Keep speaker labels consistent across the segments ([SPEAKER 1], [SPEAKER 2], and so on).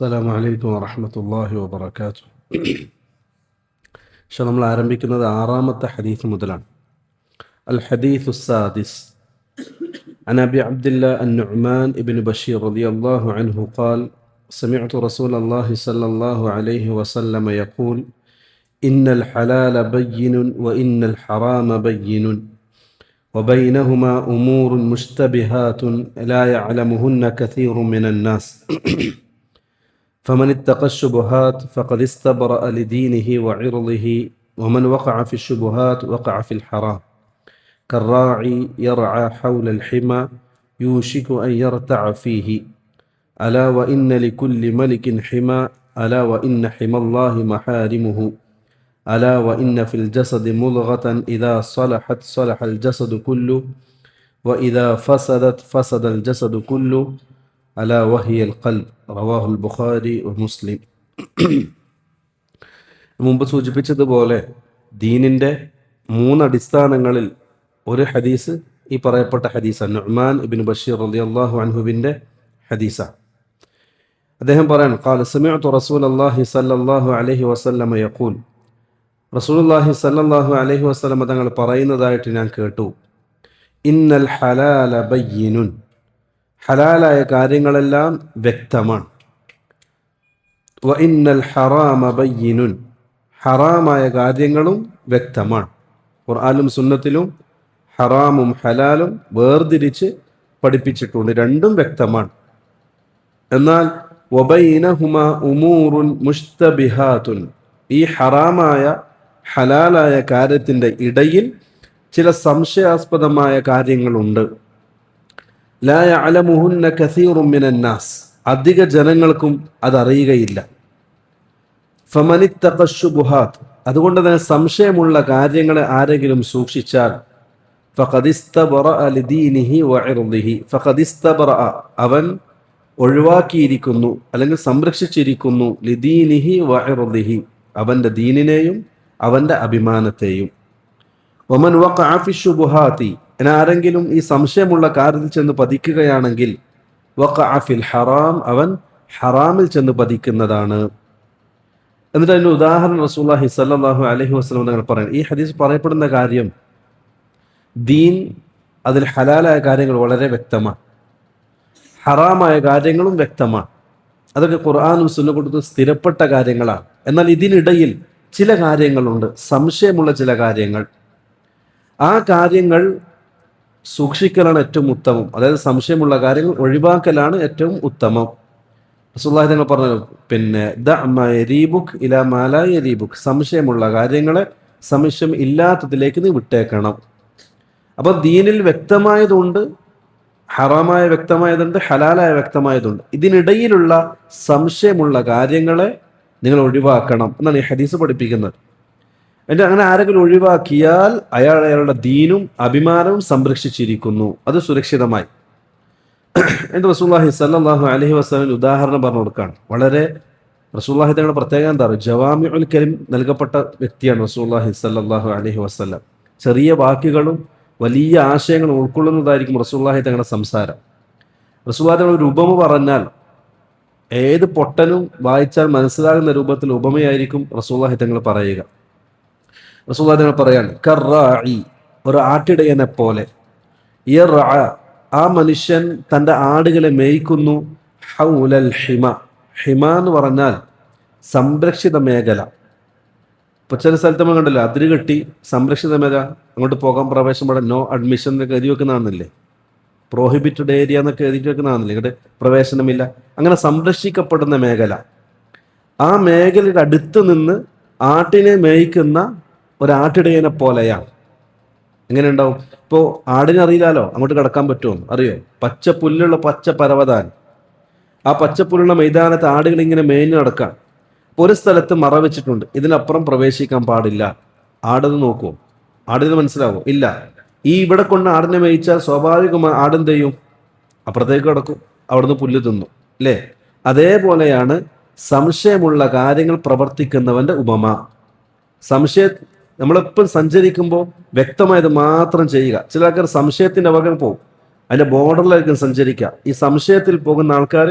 [SPEAKER 1] അസ്സലാമു അലൈക്കും വറഹ്മത്തുള്ളാഹി വബറകാതുഹു. നമ്മൾ ആരംഭിക്കുന്നത് ആറാമത്തെ ഹദീസ് മുതലാണ്. അൽ ഹദീസു സാദിസ് عن أبي عبد الله النعمان بن بشير رضي الله عنه قال سمعت رسول الله صلى الله عليه وسلم يقول إن الحلال بين وإن الحرام بين وبينهما أمور مشتبهات لا يعلمهن كثير من الناس فمن اتقى الشبهات فقد استبرأ لدينه وعرضه ومن وقع في الشبهات وقع في الحرام كالراعي يرعى حول الحمى يوشك أن يرتع فيه ألا وإن لكل ملك حمى ألا وإن حمى الله محارمه ألا وإن في الجسد مضغة إذا صلحت صلح الجسد كله وإذا فسدت فسد الجسد كله ألا وهي القلب رواه البخاري ومسلم. മുമ്പ് സൂചിപ്പിച്ചതുപോലെ ദീനിൻ്റെ മൂന്നടിസ്ഥാനങ്ങളിൽ ഒരു ഹദീസ് ഈ പറയപ്പെട്ട ഹദീസാണ്. നുഅ്മാൻ ഇബ്നു ബഷീർ റളിയല്ലാഹു അൻഹുവിൻ്റെ ഹദീസാണ്. അദ്ദേഹം പറയാണ്, ഖാല സമിഅ്തു റസൂലല്ലാഹി സ്വല്ലല്ലാഹു അലൈഹി വസല്ലമ യഖൂൽ, റസൂലുള്ളാഹി സ്വല്ലല്ലാഹു അലൈഹി വസല്ലമ തങ്ങൾ പറയുന്നതായിട്ട് ഞാൻ കേട്ടു, ഇന്നൽ ഹലാല ബയ്യിനുൻ, ഹലാലായ കാര്യങ്ങളെല്ലാം വ്യക്തമാണ്. വ ഇന്നൽ ഹറാമ ബയ്യിനുൻ, ഹറാമായ കാര്യങ്ങളും വ്യക്തമാണ്. ഖുർആനിലും സുന്നത്തിലും ഹറാമും ഹലാലും വേർതിരിച്ച് പഠിപ്പിച്ചിട്ടുണ്ട്, രണ്ടും വ്യക്തമാണ്. എന്നാൽ വബൈനഹുമാ ഉമൂറുൻ മുഷ്തബിഹാത്തുൻ, ഈ ഹറാമായ ഹലാലായ കാര്യത്തിൻ്റെ ഇടയിൽ ചില സംശയാസ്പദമായ കാര്യങ്ങളുണ്ട്. ലാ യഅലമുഹുന്ന കസീറും മിനന്നാസ്, അധിക ജനങ്ങൾക്കും അതറിയുകയില്ല. ഫമനിത്തഖ ശുബ്ഹാത്ത്, അതുകൊണ്ട് തന്നെ സംശയമുള്ള കാര്യങ്ങളെ ആരെങ്കിലും സൂക്ഷിച്ചാൽ ഫഖദിസ്തബറഅ ലിദീനിഹി വഇർദിഹി, ഫഖദിസ്തബറഅ, അവൻ ഒഴിവാക്കിയിരിക്കുന്നു അല്ലെങ്കിൽ സംരക്ഷിച്ചിരിക്കുന്നു, ലിദീനിഹി വഇർദിഹി, അവൻ്റെ ദീനിനെയും അവൻ്റെ അഭിമാനത്തെയും. വമൻ വഖഅ ഫി ശുബ്ഹാത്തി, ആരെങ്കിലും ഈ സംശയമുള്ള കാര്യത്തിൽ ചെന്ന് പതിക്കുകയാണെങ്കിൽ വഖഅ ഫിൽ ഹറാം, അവൻ ഹറാമിൽ ചെന്ന് പതിക്കുന്നതാണ്. എന്നിട്ട് അതിൻ്റെ ഉദാഹരണം റസൂലുള്ളാഹി സ്വല്ലല്ലാഹു അലൈഹി വസല്ലം തങ്ങൾ പറയുന്നത്, ഈ ഹദീസ് പറയപ്പെടുന്ന കാര്യം ദീൻ, അതിൽ ഹലാലായ കാര്യങ്ങൾ വളരെ വ്യക്തമാണ്, ഹറാമായ കാര്യങ്ങളും വ്യക്തമാണ്. അതൊക്കെ ഖുർആനും സുന്നത്തും സ്ഥിരപ്പെട്ട കാര്യങ്ങളാണ്. എന്നാൽ ഇതിനിടയിൽ ചില കാര്യങ്ങളുണ്ട്, സംശയമുള്ള ചില കാര്യങ്ങൾ. ആ കാര്യങ്ങൾ സൂക്ഷിക്കലാണ് ഏറ്റവും ഉത്തമം. അതായത് സംശയമുള്ള കാര്യങ്ങൾ ഒഴിവാക്കലാണ് ഏറ്റവും ഉത്തമം. റസൂലുള്ളാഹി തങ്ങൾ പറഞ്ഞു, ദഅ മാ യരീബുക് ഇലാ മാ ലാ യരീബുക്, സംശയമുള്ള കാര്യങ്ങളെ സംശയം ഇല്ലാത്തതിലേക്ക് നീ വിട്ടേക്കണം. അപ്പോൾ ദീനിൽ വ്യക്തമായതുണ്ട്, ഹറാമായ വ്യക്തമായതുണ്ട്, ഹലാലായ വ്യക്തമായതുണ്ട്. ഇതിനിടയിലുള്ള സംശയമുള്ള കാര്യങ്ങളെ നിങ്ങൾ ഒഴിവാക്കണം എന്നാണ് ഈ ഹദീസ് പഠിപ്പിക്കുന്നത്. എന്നിട്ട് അങ്ങനെ ആരെങ്കിലും ഒഴിവാക്കിയാൽ അയാളുടെ ദീനും അഭിമാനവും സംരക്ഷിച്ചിരിക്കുന്നു, അത് സുരക്ഷിതമായി. എന്നിട്ട് റസൂലുള്ളാഹി സ്വല്ലല്ലാഹു അലൈഹി വസല്ലം ഉദാഹരണം പറഞ്ഞു കൊടുക്കുകയാണ്. വളരെ റസൂലുള്ളാഹി തങ്ങളുടെ പ്രത്യേകത എന്താ പറയുക, ജവാമിഉൽ കലിം നൽകപ്പെട്ട വ്യക്തിയാണ് റസൂലുള്ളാഹി സ്വല്ലല്ലാഹു അലൈഹി വസല്ലം. ചെറിയ വാക്കുകളും വലിയ ആശയങ്ങൾ ഉൾക്കൊള്ളുന്നതായിരിക്കും റസൂലുള്ളാഹി തങ്ങളുടെ സംസാരം. റസൂലുള്ളാഹി തങ്ങൾ ഒരു ഉപമ പറഞ്ഞാൽ ഏത് പൊട്ടനും വായിച്ചാൽ മനസ്സിലാകുന്ന രൂപത്തിൽ ഉപമയായിരിക്കും റസൂലുള്ളാഹി തങ്ങൾ പറയുക. റസൂലുള്ളാഹി തങ്ങൾ പറയാണ്, കർറാഇ, ഒരു ആട്ടിടയനെ പോലെ, യർഅ, ആ മനുഷ്യൻ തൻ്റെ ആടുകളെ മേയ്ക്കുന്നു, ഹൗലൽ ഹിമ, ഹിമ എന്ന് പറഞ്ഞാൽ സംരക്ഷിത മേഖല. ഇപ്പോൾ ചില സ്ഥലത്ത് നമ്മൾ കണ്ടല്ലോ, അതിരുകെട്ടി സംരക്ഷിത മേഖല, അങ്ങോട്ട് പോകാൻ പ്രവേശനം, നോ അഡ്മിഷൻ എന്നൊക്കെ എഴുതി വെക്കുന്നതാണെന്നില്ലേ, പ്രോഹിബിറ്റഡ് ഏരിയ എന്നൊക്കെ എഴുതി വെക്കുന്നതാണെന്നില്ലേ, ഇങ്ങോട്ട് പ്രവേശനമില്ല. അങ്ങനെ സംരക്ഷിക്കപ്പെടുന്ന മേഖല, ആ മേഖലയുടെ അടുത്ത് നിന്ന് ആട്ടിനെ മേയ്ക്കുന്ന ഒരാട്ടിടയനെ പോലെയാണ്. എങ്ങനെ ഉണ്ടാവും? ഇപ്പോൾ ആടിനെ അറിയില്ലാലോ അങ്ങോട്ട് കിടക്കാൻ പറ്റുമോ, അറിയോ? പച്ച പുല്ലുള്ള പച്ച പരവതാൻ, ആ പച്ചപ്പുല്ലുള്ള മൈതാനത്ത് ആടുകൾ ഇങ്ങനെ മേഞ്ഞു നടക്കാം. ഒരു സ്ഥലത്ത് മറ വെച്ചിട്ടുണ്ട്, ഇതിനപ്പുറം പ്രവേശിക്കാൻ പാടില്ല. ആടെന്ന് നോക്കുമോ? ആടിന് മനസ്സിലാവോ? ഇല്ല. ഈ ഇവിടെ കൊണ്ട് ആടിനെ മേയിച്ചാൽ സ്വാഭാവികമായി ആടെന്ത് ചെയ്യും? അപ്പുറത്തേക്ക് കിടക്കും, അവിടുന്ന് പുല്ല് തിന്നും, അല്ലേ? അതേപോലെയാണ് സംശയമുള്ള കാര്യങ്ങൾ പ്രവർത്തിക്കുന്നവന്റെ ഉപമ. നമ്മളെപ്പം സഞ്ചരിക്കുമ്പോൾ വ്യക്തമായത് മാത്രം ചെയ്യുക. ചില ആൾക്കാർ സംശയത്തിൻ്റെ വകം പോകും, അതിൻ്റെ ബോർഡറിലായിരിക്കും സഞ്ചരിക്കുക. ഈ സംശയത്തിൽ പോകുന്ന ആൾക്കാർ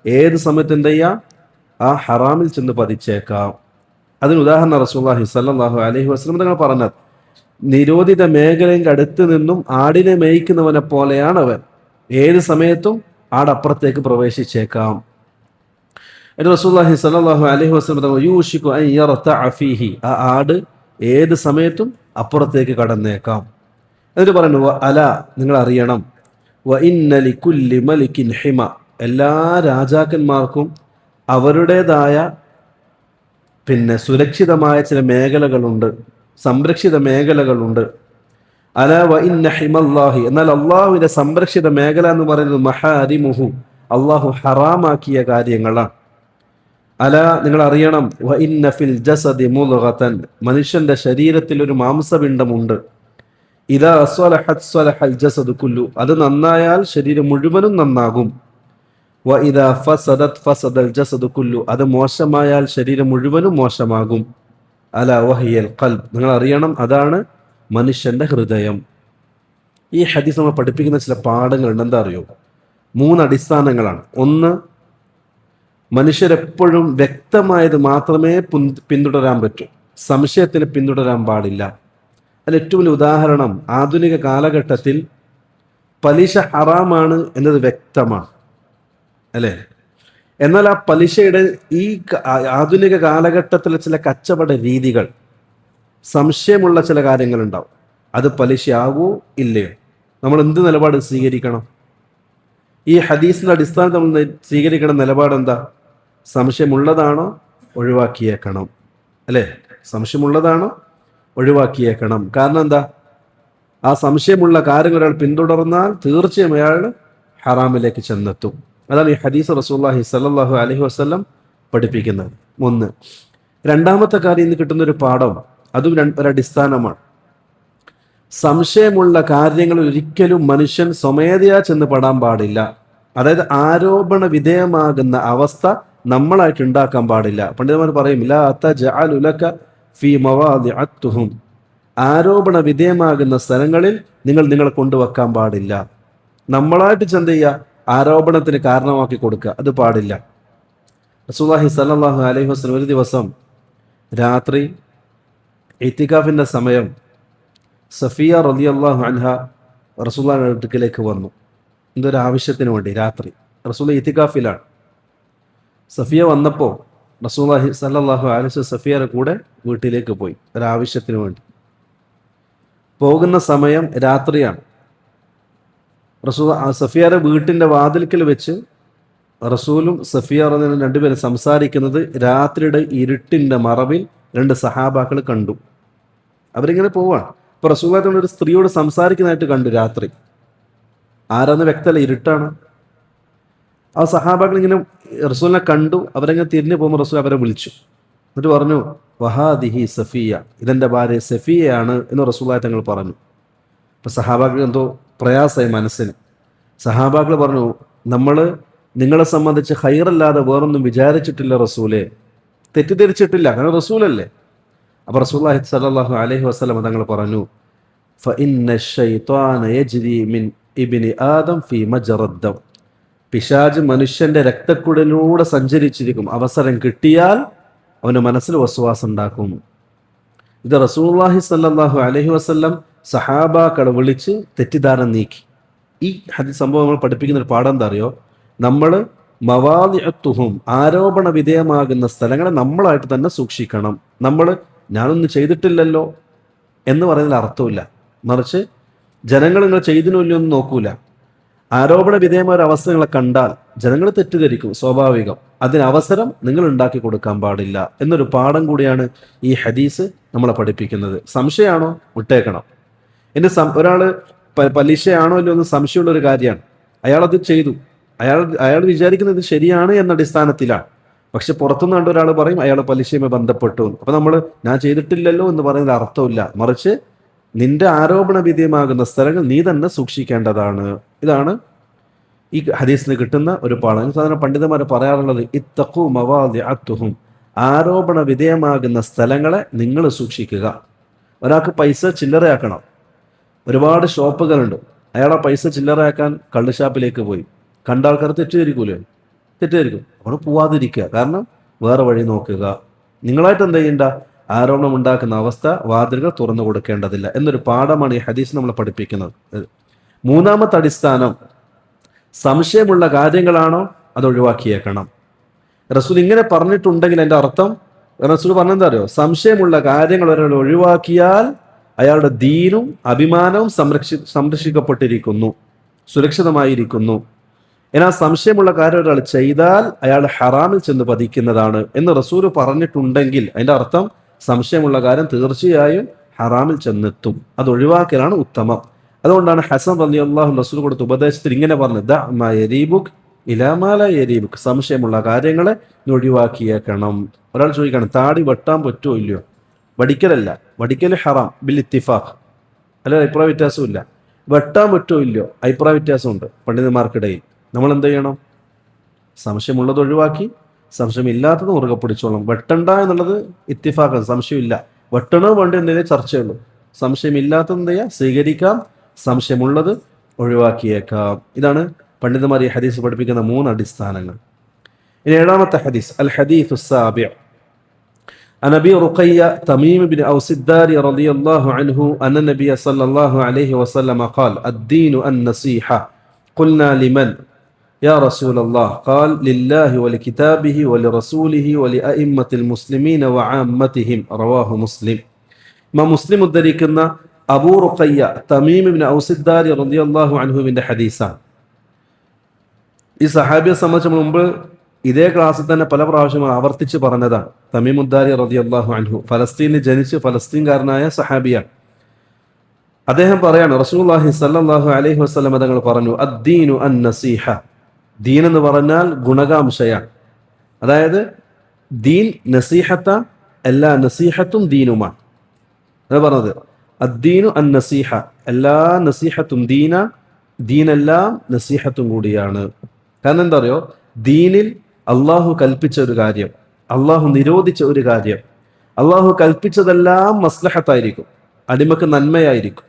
[SPEAKER 1] ഏത് സമയത്ത് എന്ത് ചെയ്യുക? ആ ഹറാമിൽ ചെന്ന് പതിച്ചേക്കാം. അതിന് ഉദാഹരണം റസൂലുള്ളാഹി സ്വല്ലല്ലാഹു അലൈഹി വസല്ലം തങ്ങൾ പറഞ്ഞത്, നിരോധിത മേഖലയുടെ അടുത്ത് നിന്നും ആടിനെ മേയ്ക്കുന്നവനെ പോലെയാണ് അവൻ. ഏത് സമയത്തും ആടപ്പുറത്തേക്ക് പ്രവേശിച്ചേക്കാം. റസൂലുള്ളാഹി സ്വല്ലല്ലാഹു അലൈഹി വസല്ലം തങ്ങൾ യൂഷികു അൻ യർതഅ ഫീഹി, ആ ആട് ഏത് സമയത്തും അപ്പുറത്തേക്ക് കടന്നേക്കാം. എന്നിട്ട് പറയുന്നു, അല, നിങ്ങൾ അറിയണം, വ ഇന്ന ലികുല്ലി മലികിൻ ഹിമ, എല്ലാ രാജാക്കന്മാർക്കും അവരുടേതായ സുരക്ഷിതമായ ചില മേഖലകളുണ്ട്, സംരക്ഷിത മേഖലകളുണ്ട്. അല വ ഇന്ന ഹിമല്ലാഹി, എന്നാൽ അള്ളാഹുവിന്റെ സംരക്ഷിത മേഖല എന്ന് പറയുന്നത് മഹാരിമുഹു, അള്ളാഹു ഹറാമാക്കിയ കാര്യങ്ങളാണ്. അല, നിങ്ങൾ അറിയണം, വ ഇന്ന ഫിൽ ജസദി മുദ്ഗതൻ, മനുഷ്യന്റെ ശരീരത്തിൽ ഒരു മാംസപിണ്ഡമുണ്ട്. ഇദാ സ്വലഹത് സ്വലഹൽ ജസദു കുല്ലു, അത് നന്നായാൽ ശരീരം മുഴുവനും നന്നാകും. വ ഇദാ ഫസദത് ഫസദൽ ജസദു കുല്ലു, അത് മോശമായാൽ ശരീരം മുഴുവനും മോശമാകും. അല വഹിയൽ ഖൽബ്, നിങ്ങൾ അറിയണം, അതാണ് മനുഷ്യന്റെ ഹൃദയം. ഈ ഹദീസ് നമ്മൾ പഠിപ്പിക്കുന്ന ചില പാഠങ്ങളുണ്ട്. എന്താ അറിയോ? 3 അടിസ്ഥാനങ്ങളാണ്. ഒന്ന്, മനുഷ്യരെപ്പോഴും വ്യക്തമായത് മാത്രമേ പിന്തുടരാൻ പറ്റൂ, സംശയത്തിന് പിന്തുടരാൻ പാടില്ല. അതിൽ ഏറ്റവും വലിയ ഉദാഹരണം, ആധുനിക കാലഘട്ടത്തിൽ പലിശ ഹറാമാണ് എന്നത് വ്യക്തമാണ്, അല്ലേ? എന്നാൽ ആ പലിശയുടെ ഈ ആധുനിക കാലഘട്ടത്തിലെ ചില കച്ചവട രീതികൾ, സംശയമുള്ള ചില കാര്യങ്ങളുണ്ടാവും. അത് പലിശയാകൂ ഇല്ലയോ? നമ്മൾ എന്ത് നിലപാട് സ്വീകരിക്കണം? ഈ ഹദീസിന്റെ അടിസ്ഥാനത്തിൽ നമ്മൾ സ്വീകരിക്കണം നിലപാട് എന്താ? സംശയമുള്ളതാണോ ഒഴിവാക്കിയേക്കണം, അല്ലേ? സംശയമുള്ളതാണോ ഒഴിവാക്കിയേക്കണം. കാരണം എന്താ? ആ സംശയമുള്ള കാര്യങ്ങൾ ഒരാൾ പിന്തുടർന്നാൽ തീർച്ചയായും അയാൾ ഹറാമിലേക്ക് ചെന്നെത്തും. അതാണ് ഈ ഹദീസ് റസൂലുള്ളാഹി സ്വല്ലല്ലാഹു അലൈഹി വസല്ലം പഠിപ്പിക്കുന്നത്. ഒന്ന്. രണ്ടാമത്തെ കാര്യം, ഇന്ന് കിട്ടുന്ന ഒരു പാഠം, അതും ഒരടിസ്ഥാനമാണ്. സംശയമുള്ള കാര്യങ്ങളിൽ ഒരിക്കലും മനുഷ്യൻ സ്വമേധയാ ചെന്ന് പെടാൻ പാടില്ല. അതായത് ആരോപണ വിധേയമാകുന്ന അവസ്ഥ നമ്മളായിട്ട് ഉണ്ടാക്കാൻ പാടില്ല. പണ്ഡിതന്മാർ പറയും, ലാ തജ്അലു ലക ഫീ മവാദിഅത്തുഹും, ആരോപണ വിധേയമാകുന്ന സ്ഥലങ്ങളിൽ നിങ്ങളെ കൊണ്ടുവെക്കാൻ പാടില്ല. നമ്മളായിട്ട് ചെന്ത് ചെയ്യുക? ആരോപണത്തിന് കാരണമാക്കി കൊടുക്കുക, അത് പാടില്ല. റസൂലുള്ളാഹി സ്വല്ലല്ലാഹു അലൈഹി വസല്ലം ഒരു ദിവസം രാത്രി ഇത്തികാഫിന്റെ സമയം സഫിയ റളിയല്ലാഹു അൻഹ റസൂലുള്ളാഹിയുടെ അടുക്കലേക്ക് വന്നു. എന്തൊരു ആവശ്യത്തിന് വേണ്ടി. രാത്രി റസൂൽ ഇത്തികാഫിലാണ്. സഫിയ വന്നപ്പോൾ റസൂലുള്ളാഹി സ്വല്ലല്ലാഹു അലൈഹി വസല്ലം സഫിയയുടെ കൂടെ വീട്ടിലേക്ക് പോയി, ഒരാവശ്യത്തിന് വേണ്ടി. പോകുന്ന സമയം രാത്രിയാണ്. സഫിയയുടെ വീട്ടിന്റെ വാതിൽക്കൽ വെച്ച് റസൂലും സഫിയ റളിയല്ലാഹു രണ്ടുപേരും സംസാരിക്കുന്നത് രാത്രിയുടെ ഇരുട്ടിന്റെ മറവിൽ 2 സഹാബാക്കൾ കണ്ടു. അവരിങ്ങനെ പോവാണ്. അപ്പൊ റസൂലുള്ളാഹി ഒരു സ്ത്രീയോട് സംസാരിക്കുന്നതായിട്ട് കണ്ടു രാത്രി. ആരാന്ന് വ്യക്തമല്ല, ഇരുട്ടാണ്. ആ സഹാബാക്കൾ ഇങ്ങനെ റസൂലിനെ കണ്ടു. അവരെങ്ങനെ തിരിഞ്ഞു പോകുമ്പോൾ റസൂൽ അവരെ വിളിച്ചു. എന്നിട്ട് പറഞ്ഞു, വഹാദിഹി സഫിയ, ഇതെന്റെ ഭാര്യ സഫിയയാണ് എന്ന് റസൂലുള്ളാഹി തങ്ങൾ പറഞ്ഞു. അപ്പൊ സഹാബാക്കൾ എന്തോ പ്രയാസമായി മനസ്സിന്. സഹാബാക്കൾ പറഞ്ഞു, നിങ്ങളെ സംബന്ധിച്ച് ഖൈറല്ലാതെ വേറൊന്നും വിചാരിച്ചിട്ടില്ല റസൂലെ, തെറ്റിദ്ധരിച്ചിട്ടില്ല, കാരണം റസൂലല്ലേ. അപ്പൊ റസൂലുള്ളാഹി സ്വല്ലല്ലാഹു അലൈഹി വസല്ലം തങ്ങൾ പറഞ്ഞു, ഫഇന്ന ശൈത്വാന യജ്രി മിൻ ഇബ്നി ആദം ഫീ മജ്റദ്ദം, പിശാച് മനുഷ്യന്റെ രക്തക്കുഴലിലൂടെ സഞ്ചരിച്ചിരിക്കും. അവസരം കിട്ടിയാൽ അവന് മനസ്സിൽ വസ്വാസം ഉണ്ടാക്കും. ഇത് റസൂലുള്ളാഹി സ്വല്ലല്ലാഹു അലൈഹി വസല്ലം സഹാബാക്കളെ വിളിച്ച് തെറ്റിദ്ധാരണ നീക്കി. ഈ ഹദീസ് സംഭവം നമ്മൾ പഠിപ്പിക്കുന്ന ഒരു പാഠം എന്താ അറിയോ? നമ്മൾ മവാദിഅത്തുഹും, ആരോപണ വിധേയമാകുന്ന സ്ഥലങ്ങളെ നമ്മളായിട്ട് തന്നെ സൂക്ഷിക്കണം. ഞാനൊന്നും ചെയ്തിട്ടില്ലല്ലോ എന്ന് പറയുന്നതിൽ അർത്ഥമില്ല. മറിച്ച് ജനങ്ങൾ നിങ്ങൾ ചെയ്തിനോ ഒന്നും നോക്കൂല. ആരോപണ വിധേയമായ ഒരു അവസ്ഥകളെ കണ്ടാൽ ജനങ്ങൾ തെറ്റിദ്ധരിക്കും, സ്വാഭാവികം. അതിന് അവസരം നിങ്ങൾ ഉണ്ടാക്കി കൊടുക്കാൻ പാടില്ല എന്നൊരു പാഠം കൂടിയാണ് ഈ ഹദീസ് നമ്മളെ പഠിപ്പിക്കുന്നത്. സംശയമാണോ വിട്ടേക്കണം. ഒരാൾ പലിശയാണോ ഇല്ലോ എന്ന് സംശയമുള്ള ഒരു കാര്യമാണ്. അയാളത് ചെയ്തു, അയാൾ വിചാരിക്കുന്നത് ഇത് ശരിയാണ് എന്ന അടിസ്ഥാനത്തിലാണ്. പക്ഷെ പുറത്തുനിന്ന് കണ്ട ഒരാൾ പറയും അയാൾ പലിശയുമായി ബന്ധപ്പെട്ടു. അപ്പൊ ഞാൻ ചെയ്തിട്ടില്ലല്ലോ എന്ന് പറയുന്നതിൽ അർത്ഥമില്ല. മറിച്ച് നിന്റെ ആരോപണ വിധേയമാകുന്ന സ്ഥലങ്ങൾ നീ തന്നെ സൂക്ഷിക്കേണ്ടതാണ്. ഇതാണ് ഈ ഹദീസിന് കിട്ടുന്ന ഒരു പാഠം. സാധാരണ പണ്ഡിതന്മാരെ പറയാറുള്ളത്, ഇത്തഖു മവാദിഅത്തുഹും, ആരോപണ വിധേയമാകുന്ന സ്ഥലങ്ങളെ നിങ്ങൾ സൂക്ഷിക്കുക. ഒരാൾക്ക് പൈസ ചില്ലറയാക്കണം. ഒരുപാട് ഷോപ്പുകളുണ്ട്. അയാളെ പൈസ ചില്ലറയാക്കാൻ കള്ളുഷാപ്പിലേക്ക് പോയി. കണ്ട ആൾക്കാർ തെറ്റിദ്ധരിക്കൂലേ? തെറ്റിദ്ധരിക്കും. അവിടെ പോവാതിരിക്കുക. കാരണം വേറെ വഴി നോക്കുക. നിങ്ങളായിട്ട് എന്ത് ചെയ്യണ്ട, ആരോപണം ഉണ്ടാക്കുന്ന അവസ്ഥ വാതിലുകൾ തുറന്നു കൊടുക്കേണ്ടതില്ല എന്നൊരു പാഠമാണ് ഈ ഹദീസ് നമ്മളെ പഠിപ്പിക്കുന്നത്. മൂന്നാമത്തെ അടിസ്ഥാനം, സംശയമുള്ള കാര്യങ്ങളാണോ അത് ഒഴിവാക്കിയേക്കണം. റസൂൽ ഇങ്ങനെ പറഞ്ഞിട്ടുണ്ടെങ്കിൽ എൻ്റെ അർത്ഥം, റസൂൽ പറഞ്ഞെന്താ അറിയോ, സംശയമുള്ള കാര്യങ്ങൾ ഒരാൾ ഒഴിവാക്കിയാൽ അയാളുടെ ദീനും അഭിമാനവും സംരക്ഷിക്കപ്പെട്ടിരിക്കുന്നു, സുരക്ഷിതമായിരിക്കുന്നു. എന്നാൽ സംശയമുള്ള കാര്യം ഒരാൾ ചെയ്താൽ അയാൾ ഹറാമിൽ ചെന്ന് പതിക്കുന്നതാണ് എന്ന് റസൂൽ പറഞ്ഞിട്ടുണ്ടെങ്കിൽ അതിൻ്റെ അർത്ഥം സംശയമുള്ള കാര്യം തീർച്ചയായും ഹറാമിൽ ചെന്നെത്തും. അത് ഒഴിവാക്കലാണ് ഉത്തമം. അതുകൊണ്ടാണ് ഹസൻ റളിയല്ലാഹു റസൂൽ കൊടുത്ത ഉപദേശത്തിൽ ഇങ്ങനെ പറഞ്ഞത്, ദഅ മാ യരീബുക് ഇലാ മാ ലാ യരീബുക്, സംശയമുള്ള കാര്യങ്ങളെ നീ ഒഴിവാക്കിയേക്കണം. ഒരാൾ ചോദിക്കണം, താടി വെട്ടാൻ പറ്റുമോ ഇല്ലയോ? വടിക്കലല്ല, വടിക്കൽ ഹറാം ബിൽ ഇത്തിഫാഖ്, അല്ല അഭിപ്രായ വ്യത്യാസമില്ല. വെട്ടാൻ പറ്റുമോ ഇല്ലയോ? അഭിപ്രായ വ്യത്യാസമുണ്ട് പണ്ഡിതന്മാർക്കിടയിൽ. നമ്മൾ എന്ത് ചെയ്യണം? സംശയമുള്ളത് ഒഴിവാക്കി സംശയമില്ലാത്തത് മുറുകെ പിടിച്ചോളണം. വെട്ടണ്ട എന്നുള്ളത് ഇത്തിഫാഖാണ്, സംശയമില്ല. വെട്ടണോ വേണ്ടി എന്തെങ്കിലും ചർച്ചയുള്ളൂ. സംശയമില്ലാത്തത് എന്ത് ചെയ്യുക? സ്വീകരിക്കാം, സംശയമുള്ളത് ഒഴിവാക്കിയേക്കാം. ഇതാണ് പണ്ഡിതന്മാർ ഈ ഹദീസ് പഠിപ്പിക്കുന്ന 3 അടിസ്ഥാനങ്ങൾ. ഇനി 7ാമത്തെ ഹദീസ്, അൽ ഹദീസ് السابع عن أبي رقية تميم بن أوس الداري رضي الله عنه أن النبي صلى الله عليه وسلم قال الدين النصيحة قلنا لمن يا رسول الله قال لله ولكتابه ولرسوله ولأئمة المسلمين وعامتهم رواه مسلم. ما مسلم ഉദ്ധരിക്കുന്ന അബൂ റുഖയ്യ തമീം ഇബ്നു ഔസ് ദാരി റളിയല്ലാഹു അൻഹുവിന്റെ ഹദീസാണ്. ഈ സഹാബിയെ സംബന്ധിച്ച് മുമ്പ് ഇതേ ക്ലാസ്സിൽ തന്നെ പല പ്രാവശ്യം ആവർത്തിച്ച് പറഞ്ഞതാണ്. തമീം ഉദ്ദാരി റളിയല്ലാഹു അൻഹു ഫലസ്തീനിൽ ജനിച്ച് ഫലസ്തീൻകാരനായ സഹാബിയാണ്. അദ്ദേഹം പറയാണ്, റസൂലുള്ളാഹി സ്വല്ലല്ലാഹു അലൈഹി വസല്ലം തങ്ങൾ പറഞ്ഞു, അദ്ദീനു അൻ-നസീഹ, ദീൻ എന്ന് പറഞ്ഞാൽ ഗുണകാംക്ഷയാണ്. അതായത് ദീൻ നസീഹത്ത, എല്ലാ നസീഹത്തും ദീനുമാണ്. അത് പറഞ്ഞത് അദ്ദീനു അൻ-നസീഹ, എല്ലാ നസീഹത്തും ദീന, ദീനെല്ലാം നസീഹത്തും കൂടിയാണ്. കാരണം എന്താ അറിയോ, ദീനിൽ അള്ളാഹു കൽപ്പിച്ച ഒരു കാര്യം, അള്ളാഹു നിരോധിച്ച ഒരു കാര്യം, അള്ളാഹു കൽപ്പിച്ചതെല്ലാം മസ്ലഹത്തായിരിക്കും, അടിമക്ക് നന്മയായിരിക്കും.